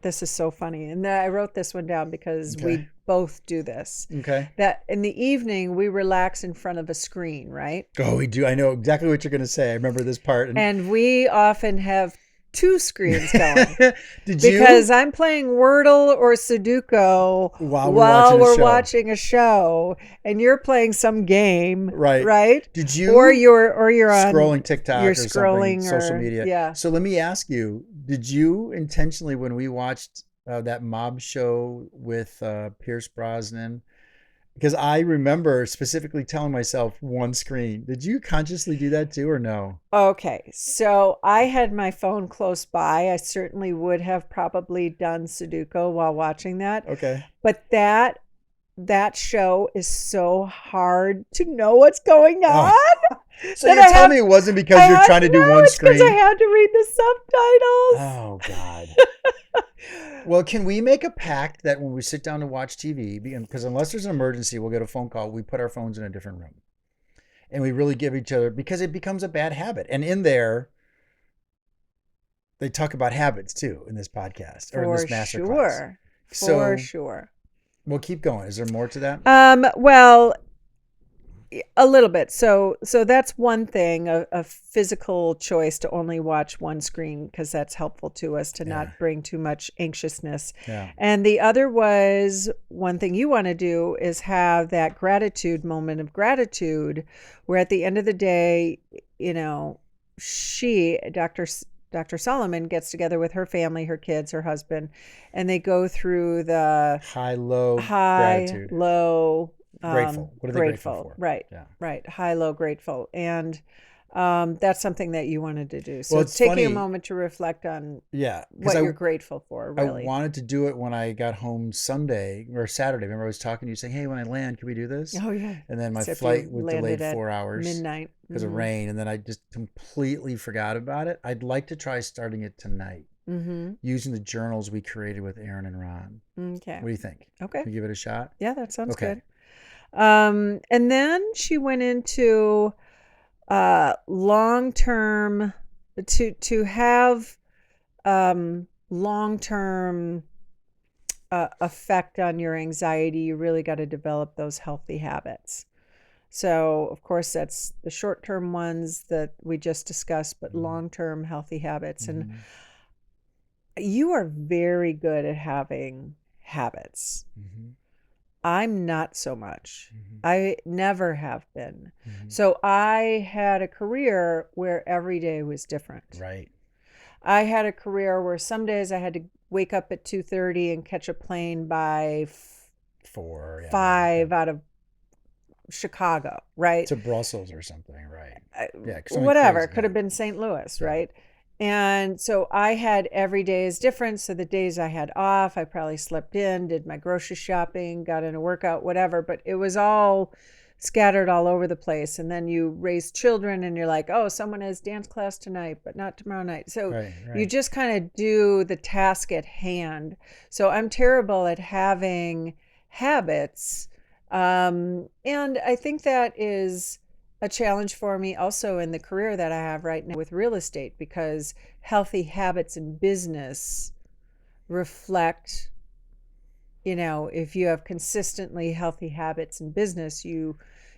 S2: this is so funny, and I wrote this one down because we both do this.
S1: Okay.
S2: That in the evening we relax in front of a screen, right?
S1: Oh, we do. I know exactly what you're going to say. I remember this part.
S2: And we often have 2 screens going. Because I'm playing Wordle or Sudoku while we're watching a show, and you're playing some game, right?
S1: Did you?
S2: Or you're on
S1: scrolling TikTok
S2: you're
S1: or
S2: scrolling
S1: something, social media.
S2: Yeah.
S1: So let me ask you: did you intentionally, when we watched that mob show with Pierce Brosnan? Because I remember specifically telling myself one screen. Did you consciously do that too, or no?
S2: Okay, so I had my phone close by. I certainly would have probably done Sudoku while watching that.
S1: Okay.
S2: But that show is so hard to know what's going on.
S1: So you're telling me it wasn't because you're trying to do one screen?
S2: Because I had to read the subtitles.
S1: Oh, God. Well, can we make a pact that when we sit down to watch TV, because unless there's an emergency, we'll get a phone call, we put our phones in a different room. And we really give each other, because it becomes a bad habit. And in there, they talk about habits too in this podcast or in this masterclass.
S2: For sure.
S1: Well, keep going. Is there more to that?
S2: Well, A little bit. So that's one thing, a physical choice to only watch one screen, because that's helpful to us to not bring too much anxiousness.
S1: Yeah.
S2: And the other was, one thing you want to do is have that gratitude moment of gratitude, where at the end of the day, Dr. Solomon gets together with her family, her kids, her husband, and they go through the
S1: high, low,
S2: high,
S1: gratitude.
S2: low,
S1: Grateful. What are they grateful for?
S2: Right.
S1: Yeah.
S2: Right. High, low, grateful. And that's something that you wanted to do. So
S1: Well,
S2: it's taking
S1: funny.
S2: a moment to reflect on
S1: Yeah,
S2: what you're grateful for, really.
S1: I wanted to do it when I got home Sunday or Saturday. Remember, I was talking to you saying, hey, when I land, can we do this?
S2: Oh, yeah.
S1: And then my
S2: Except
S1: flight
S2: you
S1: was
S2: landed
S1: delayed
S2: at
S1: 4 hours
S2: midnight.
S1: because of rain. And then I just completely forgot about it. I'd like to try starting it tonight using the journals we created with Aaron and Ron.
S2: Okay.
S1: What do you think?
S2: Okay.
S1: Can we give it a shot?
S2: Yeah, that sounds good. And then she went into long-term, to have long-term effect on your anxiety, you really got to develop those healthy habits. So, of course, that's the short-term ones that we just discussed, but long-term healthy habits. And you are very good at having habits. I'm not so much. I never have been. So I had a career where every day was different.
S1: Right.
S2: I had a career where some days I had to wake up at 2:30 and catch a plane by 5 out of Chicago, right?
S1: To Brussels or something, right?
S2: Yeah, whatever. It could have been St. Louis, right? And so I had, every day is different. So the days I had off, I probably slept in, did my grocery shopping, got in a workout, whatever. But it was all scattered all over the place. And then you raise children and you're like, oh, someone has dance class tonight, but not tomorrow night. So you just kind of do the task at hand. So I'm terrible at having habits. And I think that is a challenge for me also in the career that I have right now with real estate, because healthy habits in business reflect, if you have consistently healthy habits in business, you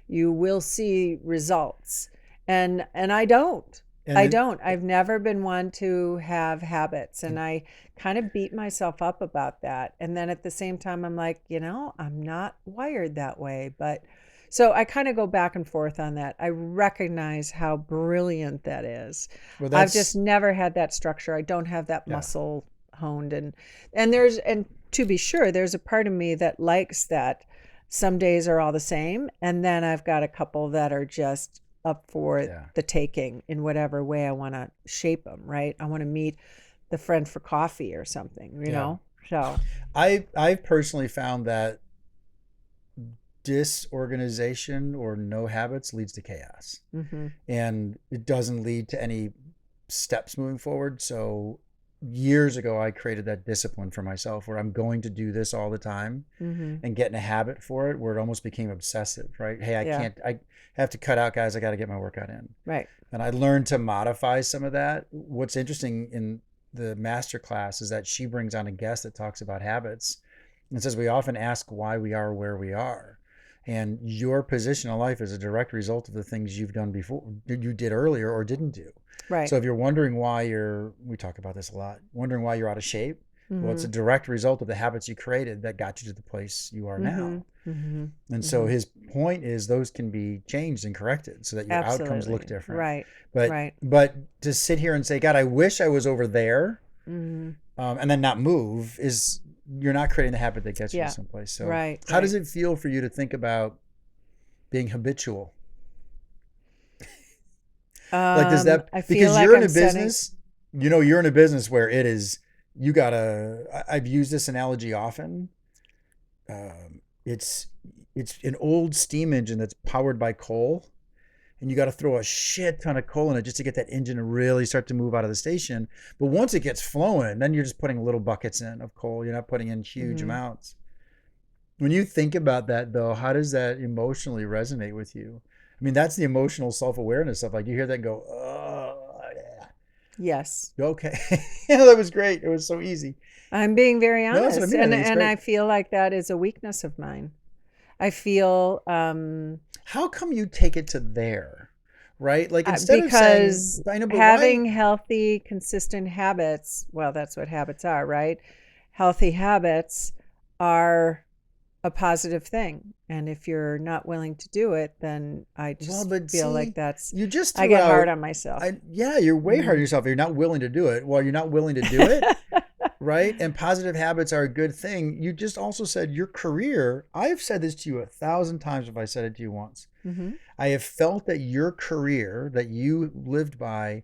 S2: will see results. And I don't. I've never been one to have habits, and I kind of beat myself up about that. And then at the same time, I'm like, I'm not wired that way. But so I kind of go back and forth on that. I recognize how brilliant that is. Well, I've just never had that structure. I don't have that muscle honed. And to be sure, there's a part of me that likes that some days are all the same. And then I've got a couple that are just up for the taking in whatever way I want to shape them, right? I want to meet the friend for coffee or something, you know? So
S1: I've personally found that disorganization or no habits leads to chaos. And it doesn't lead to any steps moving forward. So years ago, I created that discipline for myself where I'm going to do this all the time and get in a habit for it, where it almost became obsessive, right? Hey, I have to cut out, guys. I got to get my workout in.
S2: Right.
S1: And I learned to modify some of that. What's interesting in the master class is that she brings on a guest that talks about habits and says, we often ask why we are where we are. And your position in life is a direct result of the things you've done before, you did earlier or didn't do.
S2: Right.
S1: So if you're wondering why we talk about this a lot, wondering why you're out of shape, well, it's a direct result of the habits you created that got you to the place you are now. And so his point is those can be changed and corrected so that your outcomes look different.
S2: Right.
S1: But to sit here and say, God, I wish I was over there, and then not move, is you're not creating the habit that gets you to someplace. So how does it feel for you to think about being habitual? Like, does that, because like you're in a business, you're in a business where it is, I've used this analogy often. It's an old steam engine that's powered by coal, and you got to throw a shit ton of coal in it just to get that engine to really start to move out of the station. But once it gets flowing, then you're just putting little buckets in of coal. You're not putting in huge amounts. When you think about that, though, how does that emotionally resonate with you? I mean, that's the emotional self-awareness of, like, you hear that and go, oh, yeah.
S2: Yes.
S1: Okay. That was great. It was so easy.
S2: I'm being very honest.
S1: No, that's what I mean.
S2: And I feel like that is a weakness of mine. I feel
S1: how come you take it to there, right? Like instead of
S2: because
S1: saying, I know, but
S2: having
S1: why?
S2: healthy, consistent habits, well, that's what habits are, right? Healthy habits are a positive thing. And if you're not willing to do it, then I
S1: Well,
S2: just
S1: but
S2: feel like
S1: see,
S2: that's,
S1: you just
S2: I
S1: threw
S2: get hard
S1: out,
S2: on myself.
S1: yeah, you're way hard on
S2: Mm-hmm.
S1: yourself. You're not willing to do it. Well, you're not willing to do it, right? And positive habits are a good thing. You just also said your career. I've said this to you 1,000 times if I said it to you once.
S2: Mm-hmm.
S1: I have felt that your career that you lived by,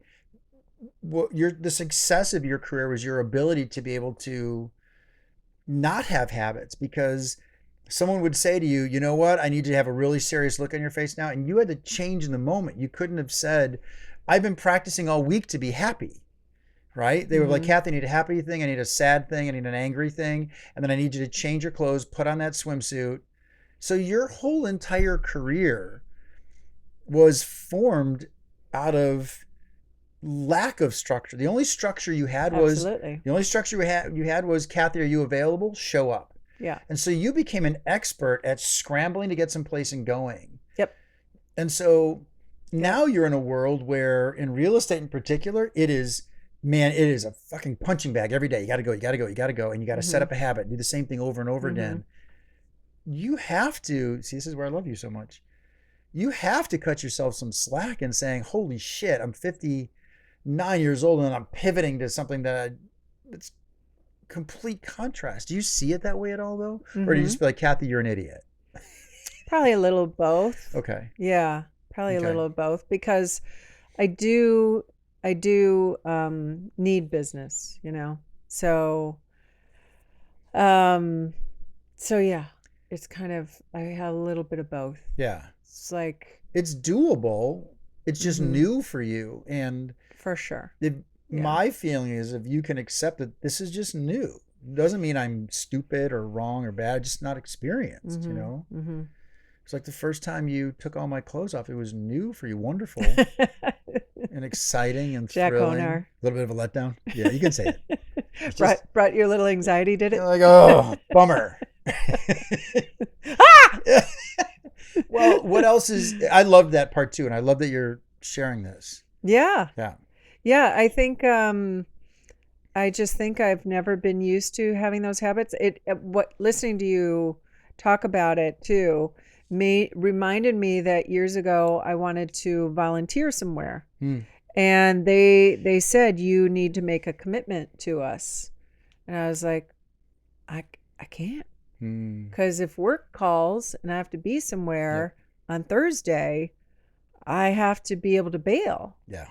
S1: the success of your career was your ability to be able to not have habits because someone would say to you, you know what, I need you to have a really serious look on your face now. And you had to change in the moment. You couldn't have said, I've been practicing all week to be happy, right? They were like,
S2: Mm-hmm.
S1: Kathy, I need a happy thing. I need a sad thing. I need an angry thing. And then I need you to change your clothes, put on that swimsuit. So your whole entire career was formed out of lack of structure. The only structure you had was
S2: Absolutely.
S1: Kathy, are you available? Show up.
S2: Yeah.
S1: And so you became an expert at scrambling to get someplace and going.
S2: Yep.
S1: And so now you're in a world where in real estate in particular, it is a fucking punching bag every day. You got to go, and you got to set
S2: Mm-hmm.
S1: up a habit, do the same thing over and over
S2: Mm-hmm.
S1: again. You have to, see, this is where I love you so much. You have to cut yourself some slack and saying, holy shit, I'm 59 years old and I'm pivoting to something that's complete contrast. Do you see it that way at all though?
S2: Mm-hmm.
S1: Or do you just be like, Kathy, you're an idiot?
S2: Probably a little of both.
S1: Okay.
S2: Yeah, probably a little of both because I do need business, So yeah, it's kind of, I have a little bit of both.
S1: Yeah.
S2: It's like,
S1: it's doable. It's just new for you. And
S2: for sure.
S1: My feeling is if you can accept that this is just new, doesn't mean I'm stupid or wrong or bad, just not experienced,
S2: Mm-hmm.
S1: It's like the first time you took all my clothes off, it was new for you, wonderful and exciting and
S2: Jack
S1: thrilling.
S2: Onar.
S1: A little bit of a letdown. Yeah, you can say it.
S2: Brought your little anxiety, did it?
S1: You're like, oh, bummer. Well, what else I loved that part too. And I love that you're sharing this.
S2: Yeah.
S1: Yeah.
S2: Yeah. I think, I just think I've never been used to having those habits. Listening to you talk about it too, reminded me that years ago I wanted to volunteer somewhere. And they said, you need to make a commitment to us. And I was like, I can't. Because if work calls and I have to be somewhere on Thursday, I have to be able to bail.
S1: Yeah.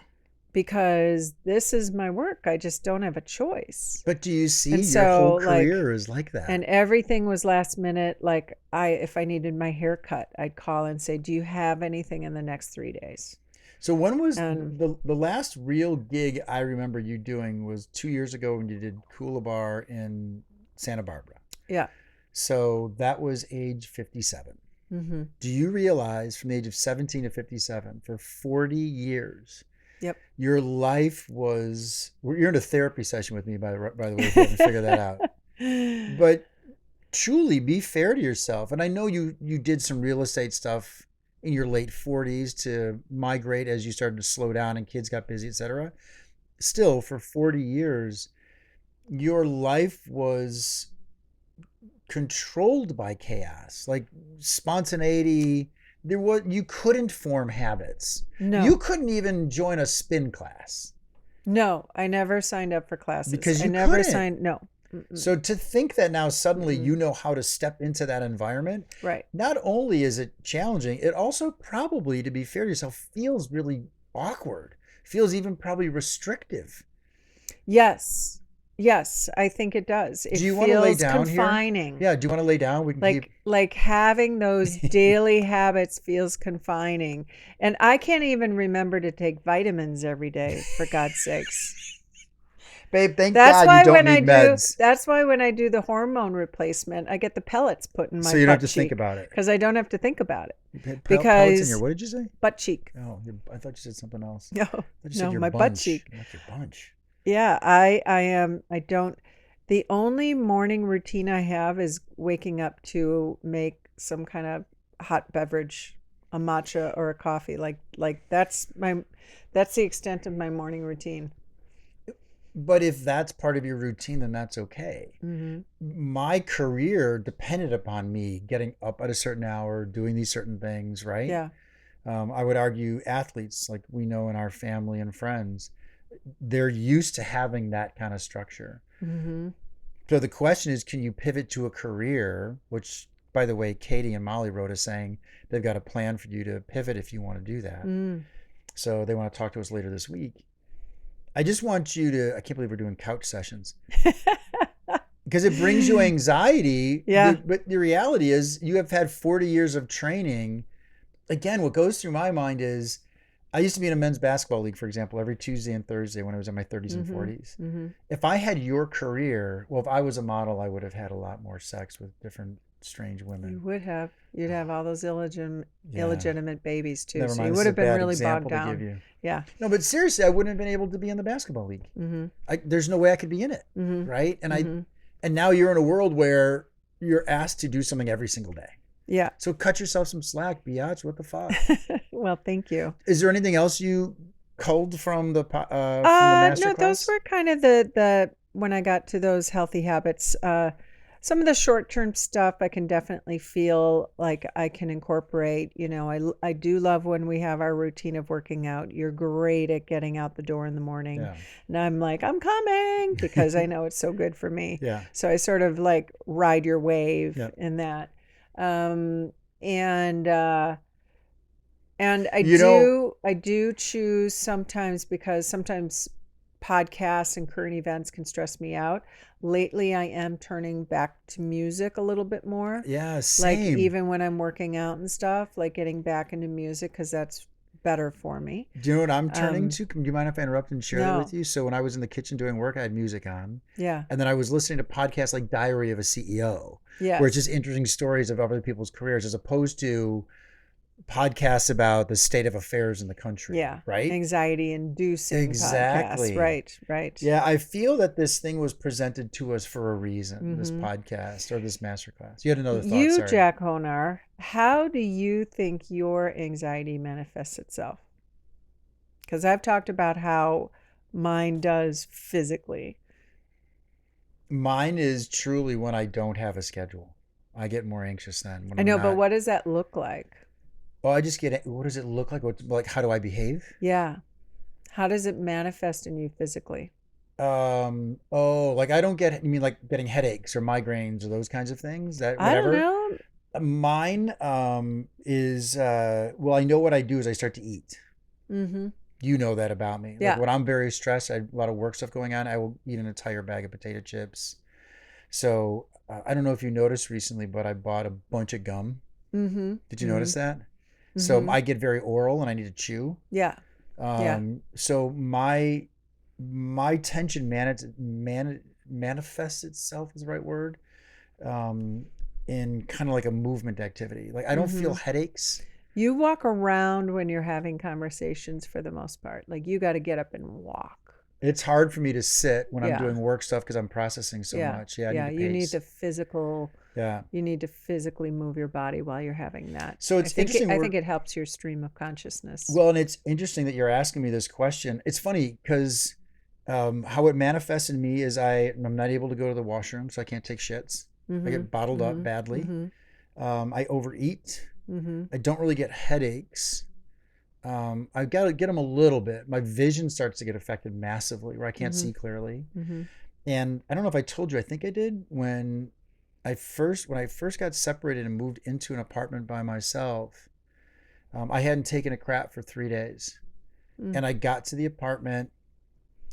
S2: Because this is my work. I just don't have a choice.
S1: But do you see your whole career is like that?
S2: And everything was last minute. Like if I needed my hair cut, I'd call and say, do you have anything in the next 3 days?
S1: So when was the last real gig I remember you doing was 2 years ago when you did Coolabar in Santa Barbara.
S2: Yeah.
S1: So that was age 57.
S2: Mm-hmm.
S1: Do you realize from the age of 17 to 57, for 40 years,
S2: yep,
S1: your life was, you're in a therapy session with me, by the way, if you haven't figured that out. But truly be fair to yourself. And I know you did some real estate stuff in your late 40s to migrate as you started to slow down and kids got busy, etc. Still, for 40 years, your life was controlled by chaos, like spontaneity. You couldn't form habits.
S2: No.
S1: You couldn't even join a spin class.
S2: No, I never signed up for classes.
S1: Because you
S2: never
S1: couldn't.
S2: signed. No. Mm-mm.
S1: So to think that now suddenly you know how to step into that environment,
S2: right?
S1: Not only is it challenging, it also probably, to be fair to yourself, feels really awkward. Feels even probably restrictive.
S2: Yes. Yes, I think it does. It
S1: do you want to lay down
S2: confining.
S1: Here? Yeah, do you want to lay down? We can
S2: like having those daily habits feels confining. And I can't even remember to take vitamins every day, for God's sakes.
S1: Babe, thank God you don't need meds.
S2: That's why when I do the hormone replacement, I get the pellets put in my butt cheek.
S1: So you don't have to think about it.
S2: Because I don't have to think about it.
S1: Pellets in your, what did you say?
S2: Butt cheek.
S1: Oh, I thought you said something else.
S2: No, my butt cheek.
S1: Not your bunch.
S2: Yeah, I don't. The only morning routine I have is waking up to make some kind of hot beverage, a matcha or a coffee. Like that's the extent of my morning routine.
S1: But if that's part of your routine, then that's okay.
S2: Mm-hmm.
S1: My career depended upon me getting up at a certain hour, doing these certain things, right?
S2: Yeah.
S1: I would argue athletes, like we know in our family and friends, they're used to having that kind of structure.
S2: Mm-hmm.
S1: So the question is, can you pivot to a career, which, by the way, Katie and Molly wrote us saying they've got a plan for you to pivot if you want to do that.
S2: Mm.
S1: So they want to talk to us later this week. I just want you to, I can't believe we're doing couch sessions. Because it brings you anxiety.
S2: Yeah.
S1: But the reality is you have had 40 years of training. Again, what goes through my mind is I used to be in a men's basketball league, for example, every Tuesday and Thursday when I was in my 30s and 40s. Mm-hmm. If I had your career, well, if I was a model, I would have had a lot more sex with different strange women.
S2: You would have. You'd have all those illegitimate babies too.
S1: Never
S2: So
S1: mind,
S2: you would have been really bogged down. Yeah.
S1: No, but seriously, I wouldn't have been able to be in the basketball league.
S2: Mm-hmm.
S1: There's no way I could be in it, right? And and now you're in a world where you're asked to do something every single day.
S2: Yeah.
S1: So cut yourself some slack, biatch. What the fuck?
S2: Well, thank you.
S1: Is there anything else you culled from the master
S2: no,
S1: class?
S2: those were kind of the when I got to those healthy habits. Some of the short-term stuff I can definitely feel like I can incorporate. You know, I do love when we have our routine of working out. You're great at getting out the door in the morning. Yeah. And I'm like, I'm coming because I know it's so good for me.
S1: Yeah.
S2: So I sort of like ride your wave in that. And I do choose sometimes because sometimes podcasts and current events can stress me out. Lately, I am turning back to music a little bit more.
S1: Yeah, same.
S2: Like even when I'm working out and stuff, like getting back into music because that's better for me.
S1: Do you know what I'm turning to? Do you mind if I interrupt and share that with you? So when I was in the kitchen doing work, I had music on.
S2: Yeah.
S1: And then I was listening to podcasts like Diary of a CEO.
S2: Yeah.
S1: Where it's just interesting stories of other people's careers as opposed to podcasts about the state of affairs in the country.
S2: Yeah.
S1: Right?
S2: Anxiety inducing
S1: exactly.
S2: Podcasts. Right.
S1: Yeah, I feel that this thing was presented to us for a reason, this podcast or this masterclass. You had another thought, sorry.
S2: Jack Honar, how do you think your anxiety manifests itself? Because I've talked about how mine does physically.
S1: Mine is truly when I don't have a schedule. I get more anxious then. When
S2: I know, but what does that look like?
S1: Well, I just get, what does it look like? Like, how do I behave?
S2: Yeah. How does it manifest in you physically?
S1: Like I don't get, you mean like getting headaches or migraines or those kinds of things? That whatever?
S2: I don't know.
S1: Mine is, well, I know what I do is I start to eat.
S2: Mm-hmm.
S1: You know that about me.
S2: Yeah.
S1: Like when I'm very stressed, I have a lot of work stuff going on, I will eat an entire bag of potato chips. So I don't know if you noticed recently, but I bought a bunch of gum.
S2: Mm-hmm.
S1: Did you notice that? Mm-hmm. So I get very oral and I need to chew.
S2: Yeah.
S1: So my tension manifests itself is the right word, in kind of like a movement activity. Like I don't feel headaches.
S2: You walk around when you're having conversations for the most part. Like you got to get up and walk.
S1: It's hard for me to sit when I'm doing work stuff because I'm processing so much. Yeah,
S2: you need the physical.
S1: Yeah.
S2: You need to physically move your body while you're having that.
S1: So it's interesting.
S2: I think it helps your stream of consciousness.
S1: Well, and it's interesting that you're asking me this question. It's funny because how it manifests in me is I'm not able to go to the washroom, so I can't take shits. I get bottled up badly. I overeat. I don't really get headaches. I've got to get them a little bit. My vision starts to get affected massively where I can't see clearly. And I don't know if I told you, I think I did when I first got separated and moved into an apartment by myself. I hadn't taken a crap for 3 days. And I got to the apartment.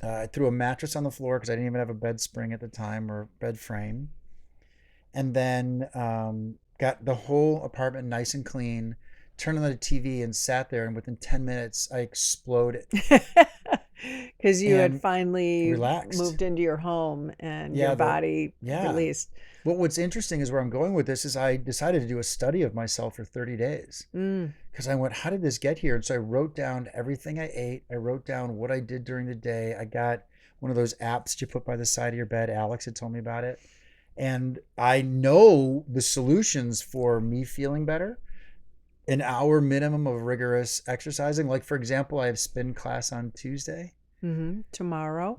S1: I threw a mattress on the floor because I didn't even have a bed spring at the time or bed frame. And then got the whole apartment nice and clean, turned on the TV and sat there. And within 10 minutes, I exploded.
S2: Because you had finally
S1: relaxed.
S2: Moved into your home and your body released.
S1: Well, what's interesting is where I'm going with this is I decided to do a study of myself for 30 days. Because I went, how did this get here? And so I wrote down everything I ate. I wrote down what I did during the day. I got one of those apps that you put by the side of your bed. Alex had told me about it. And I know the solutions for me feeling better. An hour minimum of rigorous exercising. Like, for example, I have spin class on Tuesday.
S2: Tomorrow.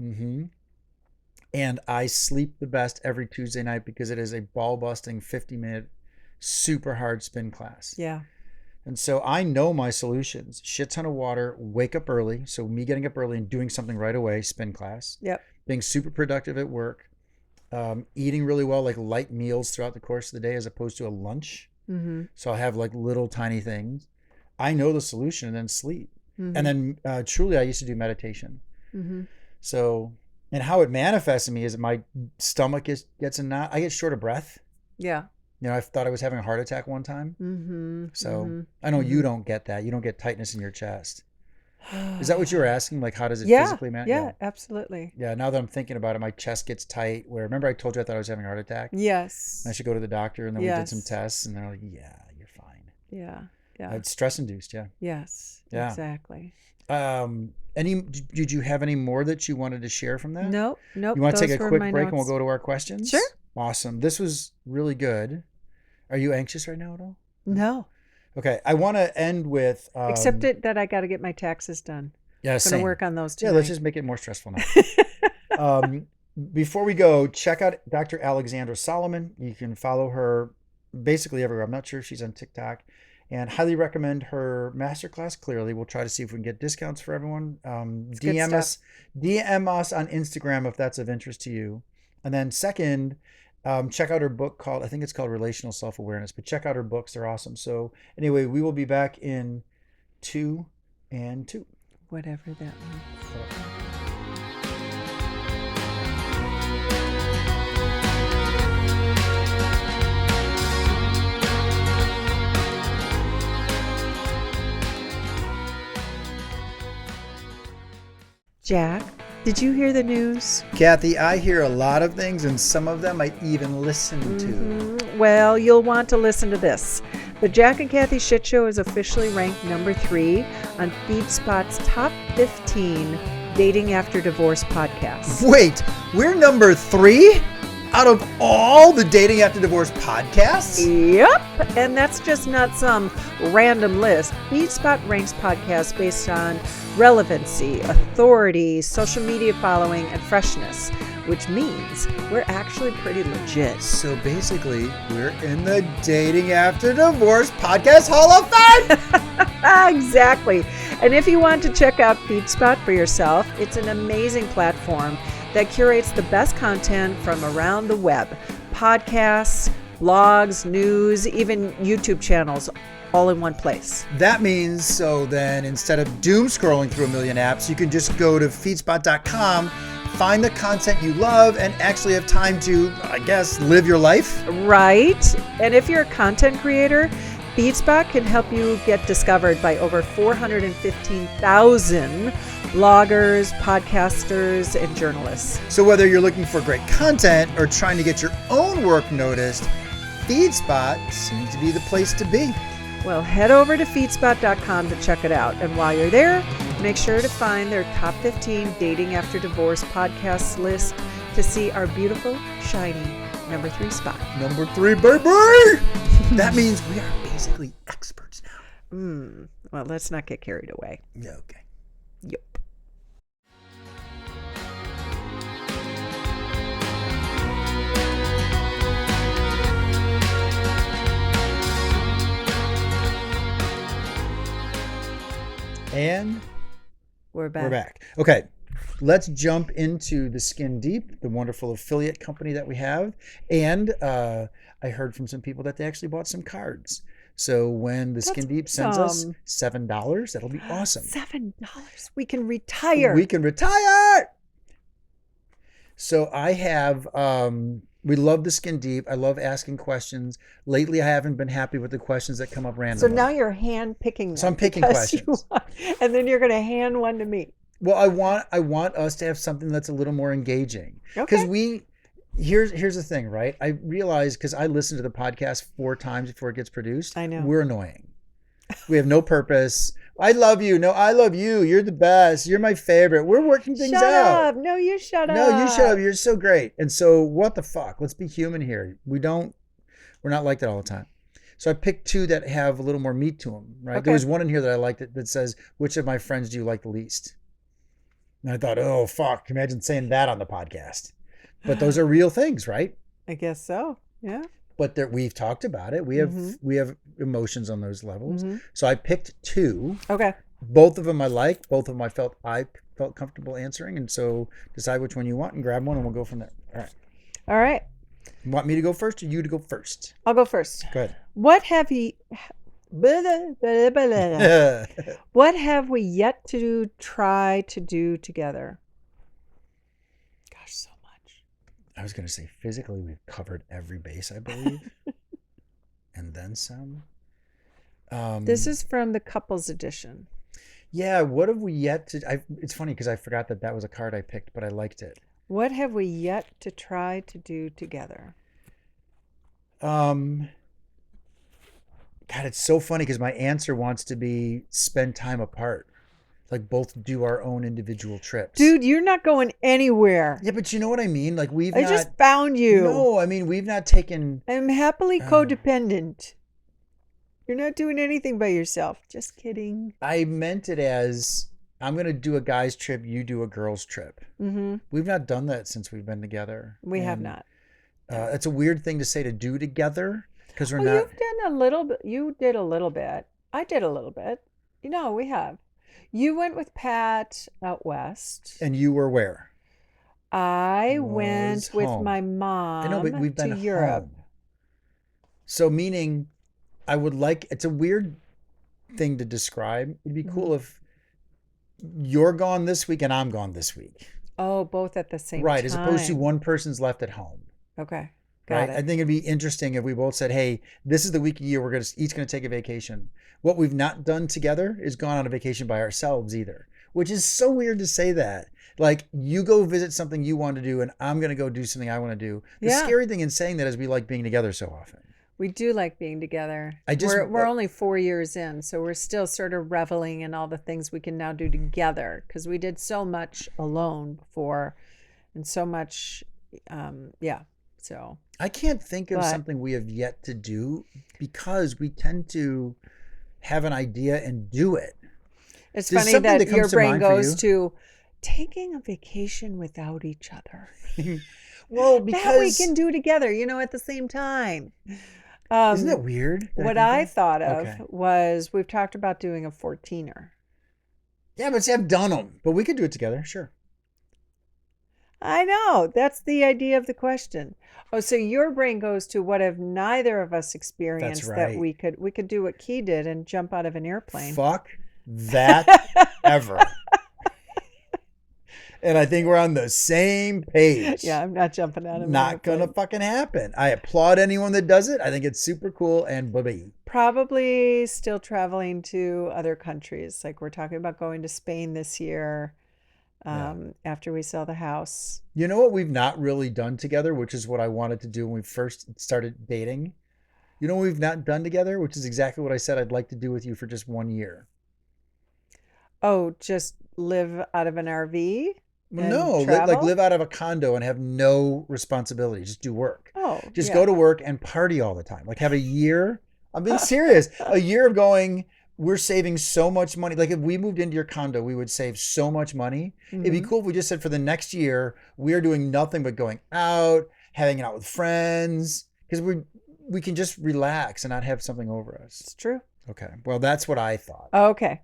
S1: And I sleep the best every Tuesday night because it is a ball-busting 50-minute super hard spin class.
S2: Yeah.
S1: And so I know my solutions. Shit ton of water, wake up early. So me getting up early and doing something right away, spin class.
S2: Yep.
S1: Being super productive at work. Eating really well, like light meals throughout the course of the day as opposed to a lunch. So I'll have like little tiny things. I know the solution, and then sleep. And then truly I used to do meditation. So, and how it manifests in me is that my stomach gets a knot. I get short of breath.
S2: Yeah.
S1: I thought I was having a heart attack one time. So I know you don't get that. You don't get tightness in your chest. Is that what you were asking? Like, how does it physically manifest?
S2: Yeah, absolutely.
S1: Yeah, now that I'm thinking about it, my chest gets tight. Where remember I told you I thought I was having a heart attack?
S2: Yes.
S1: And I should go to the doctor, and then we did some tests, and they're like, "Yeah, you're fine."
S2: Yeah.
S1: It's stress induced. Yeah.
S2: Yes.
S1: Yeah.
S2: Exactly.
S1: Did you have any more that you wanted to share from that?
S2: Nope.
S1: You want to take a quick break and we'll go to our questions?
S2: Sure.
S1: Awesome. This was really good. Are you anxious right now at all?
S2: No.
S1: Okay. I want to end with
S2: except that I got to get my taxes done.
S1: Yeah,
S2: I'm gonna work on those too.
S1: Yeah, let's just make it more stressful now. Before we go, check out Dr. Alexandra Solomon. You can follow her basically everywhere. I'm not sure if she's on TikTok, and highly recommend her masterclass. Clearly, we'll try to see if we can get discounts for everyone. DM us on Instagram if that's of interest to you. And then second, check out her book called, I think it's called Relational Self-Awareness, but check out her books. They're awesome. So anyway, we will be back in 2 and 2.
S2: Whatever that means. Jack, did you hear the news?
S1: Kathy, I hear a lot of things, and some of them I even listen to.
S2: Well, you'll want to listen to this. The Jack and Kathy Shit Show is officially ranked number 3 on FeedSpot's top 15 dating after divorce podcasts.
S1: Wait, we're number 3 out of all the dating after divorce podcasts?
S2: Yep, and that's just not some random list. FeedSpot ranks podcasts based on relevancy, authority, social media following, and freshness, which means we're actually pretty legit.
S1: So basically, we're in the Dating After Divorce Podcast Hall of Fame!
S2: Exactly. And if you want to check out FeedSpot for yourself, it's an amazing platform that curates the best content from around the web. Podcasts, blogs, news, even YouTube channels, all in one place.
S1: That means, so then instead of doom scrolling through a million apps, you can just go to feedspot.com, find the content you love, and actually have time to, I guess, live your life.
S2: Right. And if you're a content creator, FeedSpot can help you get discovered by over 415,000 bloggers, podcasters, and journalists.
S1: So whether you're looking for great content or trying to get your own work noticed, FeedSpot seems to be the place to be.
S2: Well, head over to feedspot.com to check it out. And while you're there, make sure to find their top 15 dating after divorce podcasts list to see our beautiful, shiny number 3 spot.
S1: Number 3, baby! That means we are basically experts now.
S2: Well, let's not get carried away.
S1: Yeah, okay.
S2: Yep.
S1: And
S2: we're back.
S1: We're back. Okay, let's jump into the Skin Deep, the wonderful affiliate company that we have. And I heard from some people that they actually bought some cards. So when the Skin Deep sends us $7, that'll be awesome.
S2: $7. We can retire.
S1: We can retire. So I have, we love the Skin Deep. I love asking questions. Lately, I haven't been happy with the questions that come up randomly.
S2: So now you're hand picking them.
S1: So I'm picking questions.
S2: And then you're going to hand one to me.
S1: Well, I want us to have something that's a little more engaging.
S2: Okay.
S1: Because here's the thing, right? I realize, because I listen to the podcast 4 times before it gets produced.
S2: I know.
S1: We're annoying. We have no purpose. I love you. No, I love you. You're the best. You're my favorite. We're working things
S2: Shut
S1: out.
S2: up. No, you shut up.
S1: No, you shut up. You're so great. And so what the fuck? Let's be human here. We're not like that all the time. So I picked two that have a little more meat to them, right?
S2: Okay.
S1: There was one in here that I liked that says, which of my friends do you like the least? And I thought, oh, fuck. Imagine saying that on the podcast. But those are real things, right?
S2: I guess so. Yeah.
S1: But we've talked about it. We have emotions on those levels. So I picked two.
S2: Okay.
S1: Both of them I like. Both of them I felt comfortable answering. And so decide which one you want and grab one and we'll go from there. All right.
S2: All right.
S1: You want me to go first or you to go first?
S2: I'll go first.
S1: Go ahead.
S2: What have we yet to try to do together? Gosh, so much.
S1: I was going to say physically we've covered every base, I believe. And then some.
S2: This is from the couples edition.
S1: Yeah, what have we yet to... it's funny because I forgot that was a card I picked, but I liked it.
S2: What have we yet to try to do together?
S1: God, it's so funny because my answer wants to be spend time apart. Like both do our own individual trips.
S2: Dude, you're not going anywhere.
S1: Yeah, but you know what I mean? Like
S2: I just found you.
S1: No, I mean, we've not taken...
S2: I'm happily codependent. You're not doing anything by yourself. Just kidding.
S1: I meant it as... I'm going to do a guy's trip, you do a girl's trip. Mm-hmm. We've not done that since we've been together.
S2: We have not.
S1: It's a weird thing to say to do together because we're not...
S2: You've done a little bit. You did a little bit. I did a little bit. We have. You went with Pat out west.
S1: And you were where?
S2: I went with
S1: home.
S2: My mom
S1: I know, but we've been
S2: to Europe.
S1: Home. So meaning I would like... It's a weird thing to describe. It'd be cool if you're gone this week and I'm gone this week.
S2: Oh, both at the same time.
S1: Right, as opposed to one person's left at home.
S2: Okay,
S1: got
S2: it.
S1: I think it'd be interesting if we both said, hey, this is the week of year we're each going to take a vacation. What we've not done together is gone on a vacation by ourselves either, which is so weird to say that. Like, you go visit something you want to do and I'm going to go do something I want to do. The scary thing in saying that is we like being together so often.
S2: We do like being together. We're only 4 years in, so we're still sort of reveling in all the things we can now do together because we did so much alone before and so much, so.
S1: I can't think of something we have yet to do because we tend to have an idea and do it.
S2: It's funny that your brain goes to taking a vacation without each other.
S1: Well, because
S2: that we can do together, at the same time.
S1: Isn't that weird?
S2: What I thought of was we've talked about doing a 14er.
S1: Yeah, but see, I've done them. But we could do it together, sure.
S2: I know. That's the idea of the question. Oh, so your brain goes to what have neither of us experienced that we could do what Key did and jump out of an airplane.
S1: Fuck that ever. And I think we're on the same page.
S2: Yeah, I'm not jumping out of an
S1: Not
S2: airplane.
S1: gonna fucking happen. I applaud anyone that does it. I think it's super cool and baby.
S2: Probably still traveling to other countries. Like we're talking about going to Spain this year after we sell the house.
S1: You know what we've not really done together, which is what I wanted to do when we first started dating? You know what we've not done together, which is exactly what I said I'd like to do with you for just 1 year.
S2: Oh, just live out of an RV?
S1: No, live out of a condo and have no responsibility. Just do work.
S2: Oh,
S1: just go to work and party all the time. Like have a year. I'm being serious. A year of going, we're saving so much money. Like if we moved into your condo, we would save so much money. Mm-hmm. It'd be cool if we just said for the next year, we're doing nothing but going out, hanging out with friends. Because we can just relax and not have something over us.
S2: It's true.
S1: Okay. Well, that's what I thought.
S2: Okay.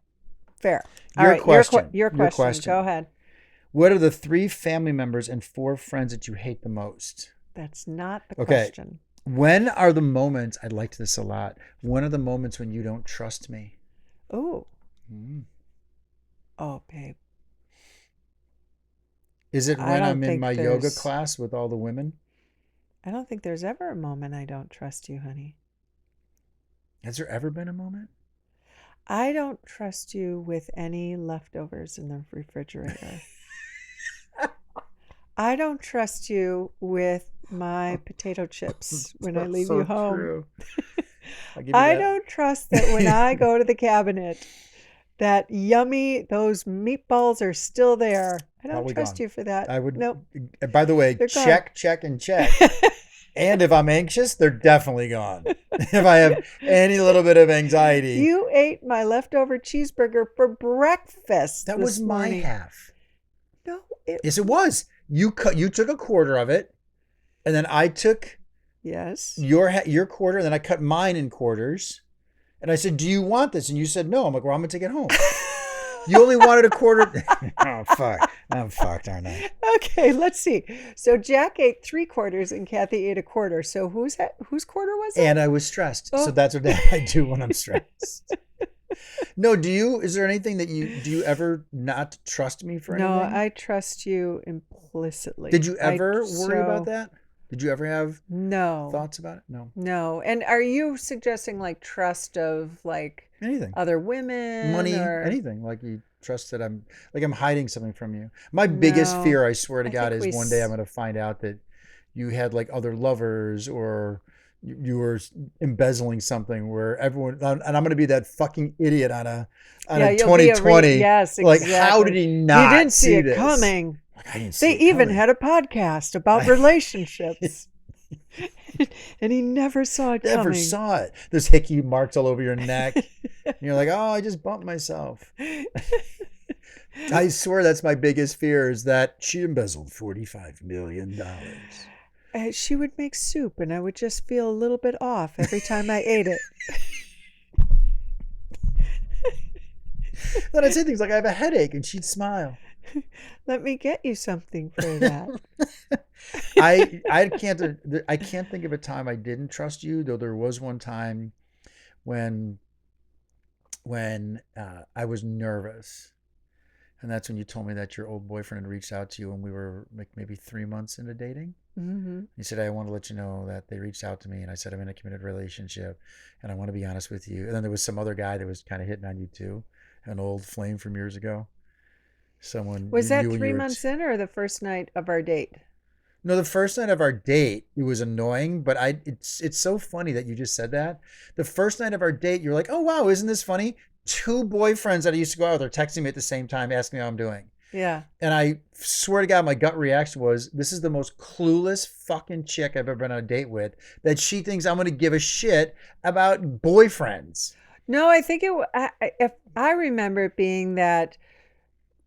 S2: Fair.
S1: Your question.
S2: Your question. Go ahead.
S1: What are the 3 family members and 4 friends that you hate the most?
S2: That's not the question.
S1: When are the moments, I liked this a lot, when are the moments when you don't trust me?
S2: Oh. Oh, babe.
S1: Is it when I'm in my yoga class with all the women?
S2: I don't think there's ever a moment I don't trust you, honey.
S1: Has there ever been a moment?
S2: I don't trust you with any leftovers in the refrigerator. I don't trust you with my potato chips when I leave you home.
S1: True.
S2: I don't trust that when I go to the cabinet that yummy, those meatballs are still there. I don't
S1: Probably
S2: trust
S1: gone.
S2: you for that.
S1: I would.
S2: Nope.
S1: By the way,
S2: They're gone.
S1: check, and check. And if I'm anxious, they're definitely gone. If I have any little bit of anxiety.
S2: You ate my leftover cheeseburger for breakfast.
S1: That
S2: this
S1: was my
S2: morning.
S1: half.
S2: No,
S1: Yes, it was. You took a quarter of it, and then I took your quarter, and then I cut mine in quarters. And I said, "Do you want this?" And you said, "No." I'm like, "Well, I'm gonna take it home." You only wanted a quarter. Oh, fuck. I'm fucked, aren't I?
S2: Okay, let's see. So Jack ate 3/4 and Kathy ate a quarter. So whose quarter was it?
S1: And I was stressed.
S2: Oh.
S1: So that's what I do when I'm stressed. No, is there anything that do you ever not trust me for anything?
S2: No, I trust you implicitly.
S1: Did you ever worry about that? Did you ever have thoughts about it? No.
S2: No. And are you suggesting like trust of like
S1: anything,
S2: other women,
S1: money,
S2: or
S1: anything? Like you trust that I'm hiding something from you? My biggest fear, I swear to God, is one day I'm going to find out that you had like other lovers, or you were embezzling something where everyone, and I'm going to be that fucking idiot on a 2020.
S2: Yes,
S1: like
S2: exactly.
S1: how did he not?
S2: You didn't see it
S1: this?
S2: coming.
S1: Like, I didn't see
S2: they even had a podcast about relationships. And he never saw it coming.
S1: Never saw it. There's hickey marks all over your neck. And you're like, oh, I just bumped myself. I swear that's my biggest fear, is that she embezzled $45 million.
S2: She would make soup and I would just feel a little bit off every time I ate it.
S1: Then I'd say things like, I have a headache, and she'd smile.
S2: Let me get you something for that.
S1: I can't think of a time I didn't trust you, though there was one time when I was nervous. And that's when you told me that your old boyfriend had reached out to you when we were like maybe 3 months into dating.
S2: Mm-hmm.
S1: He said, I want to let you know that they reached out to me. And I said, I'm in a committed relationship and I want to be honest with you. And then there was some other guy that was kind of hitting on you too. An old flame from years ago. Someone.
S2: Was that 3 months in, or the first night of our date?
S1: No, the first night of our date, it was annoying, but it's so funny that you just said that. The first night of our date, you're like, oh, wow, isn't this funny? 2 boyfriends that I used to go out with are texting me at the same time, asking me how I'm doing.
S2: Yeah.
S1: And I swear to God, my gut reaction was, this is the most clueless fucking chick I've ever been on a date with, that she thinks I'm going to give a shit about boyfriends.
S2: No, I think if I remember it being that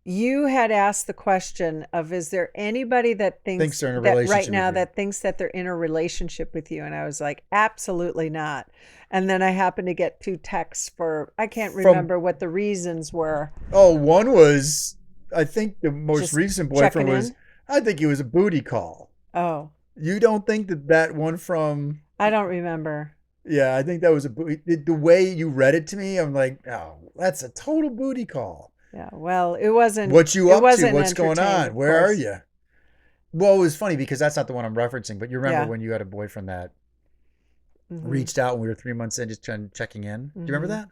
S2: you had asked the question of, is there anybody that thinks
S1: they're in a
S2: that
S1: relationship
S2: right now
S1: with you?
S2: that thinks that they're in a relationship with you? And I was like, absolutely not. And then I happened to get 2 texts I can't remember what the reasons were.
S1: Oh, one was, I think the most
S2: Just
S1: recent boyfriend was,
S2: in?
S1: I think it was a booty call.
S2: Oh.
S1: You don't think that one from...
S2: I don't remember.
S1: Yeah, I think that was the way you read it to me, I'm like, oh, that's a total booty call.
S2: Yeah, well, it wasn't.
S1: What you up to? What's going
S2: entertaining,
S1: on? Where are you? Well, it was funny because that's not the one I'm referencing, but you remember when you had a boyfriend that reached out when we were 3 months in, just checking in. Do you remember that?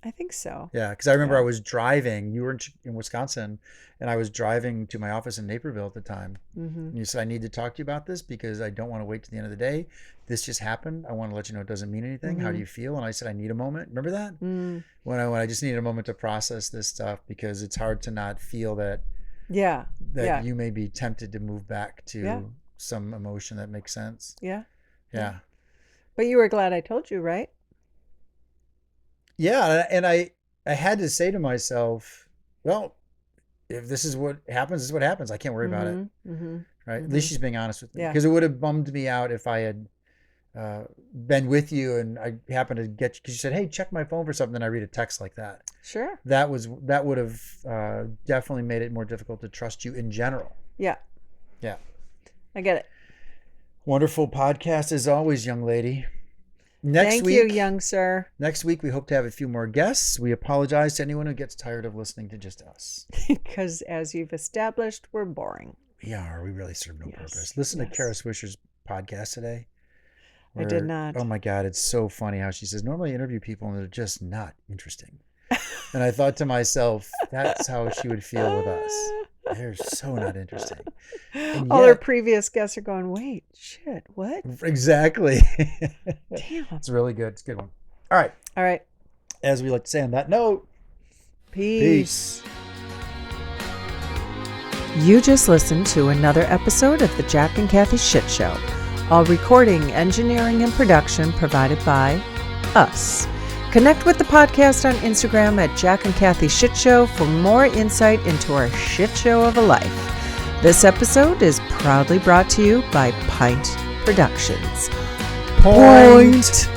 S2: I think so.
S1: Yeah, because I remember I was driving. You were in Wisconsin, and I was driving to my office in Naperville at the time. Mm-hmm. And you said, I need to talk to you about this because I don't want to wait to the end of the day. This just happened. I want to let you know it doesn't mean anything. Mm-hmm. How do you feel? And I said, I need a moment. Remember that? Mm. When I just needed a moment to process this stuff, because it's hard to not feel that you may be tempted to move back to some emotion that makes sense.
S2: Yeah.
S1: Yeah. But
S2: you were glad I told you, right?
S1: Yeah, and I had to say to myself, well, if this is what happens, this is what happens. I can't worry about it. Mm-hmm. Right? Mm-hmm. At least she's being honest with me. Yeah. Because it would have bummed me out if I had been with you and I happened to get you, because you said, hey, check my phone for something, and I read a text like that.
S2: Sure.
S1: That would have definitely made it more difficult to trust you in general.
S2: Yeah.
S1: Yeah.
S2: I get it.
S1: Wonderful podcast as always, young lady.
S2: Thank you, young sir.
S1: Next week, we hope to have a few more guests. We apologize to anyone who gets tired of listening to just us.
S2: Because as you've established, we're boring.
S1: We are. We really serve no purpose. Listen to Kara Swisher's podcast today.
S2: I did not.
S1: Oh my God, it's so funny how she says, normally I interview people and they're just not interesting. And I thought to myself, that's how she would feel with us. They're so not interesting. And
S2: all her previous guests are going, wait, shit, what?
S1: Exactly.
S2: Damn.
S1: It's really good. It's a good one. All right.
S2: All right.
S1: As we like to say on that note,
S2: Peace. You just listened to another episode of the Jack and Kathy Shit Show. All recording, engineering, and production provided by us. Connect with the podcast on Instagram at Jack and Kathy Shit Show for more insight into our shit show of a life. This episode is proudly brought to you by Pint Productions. Point.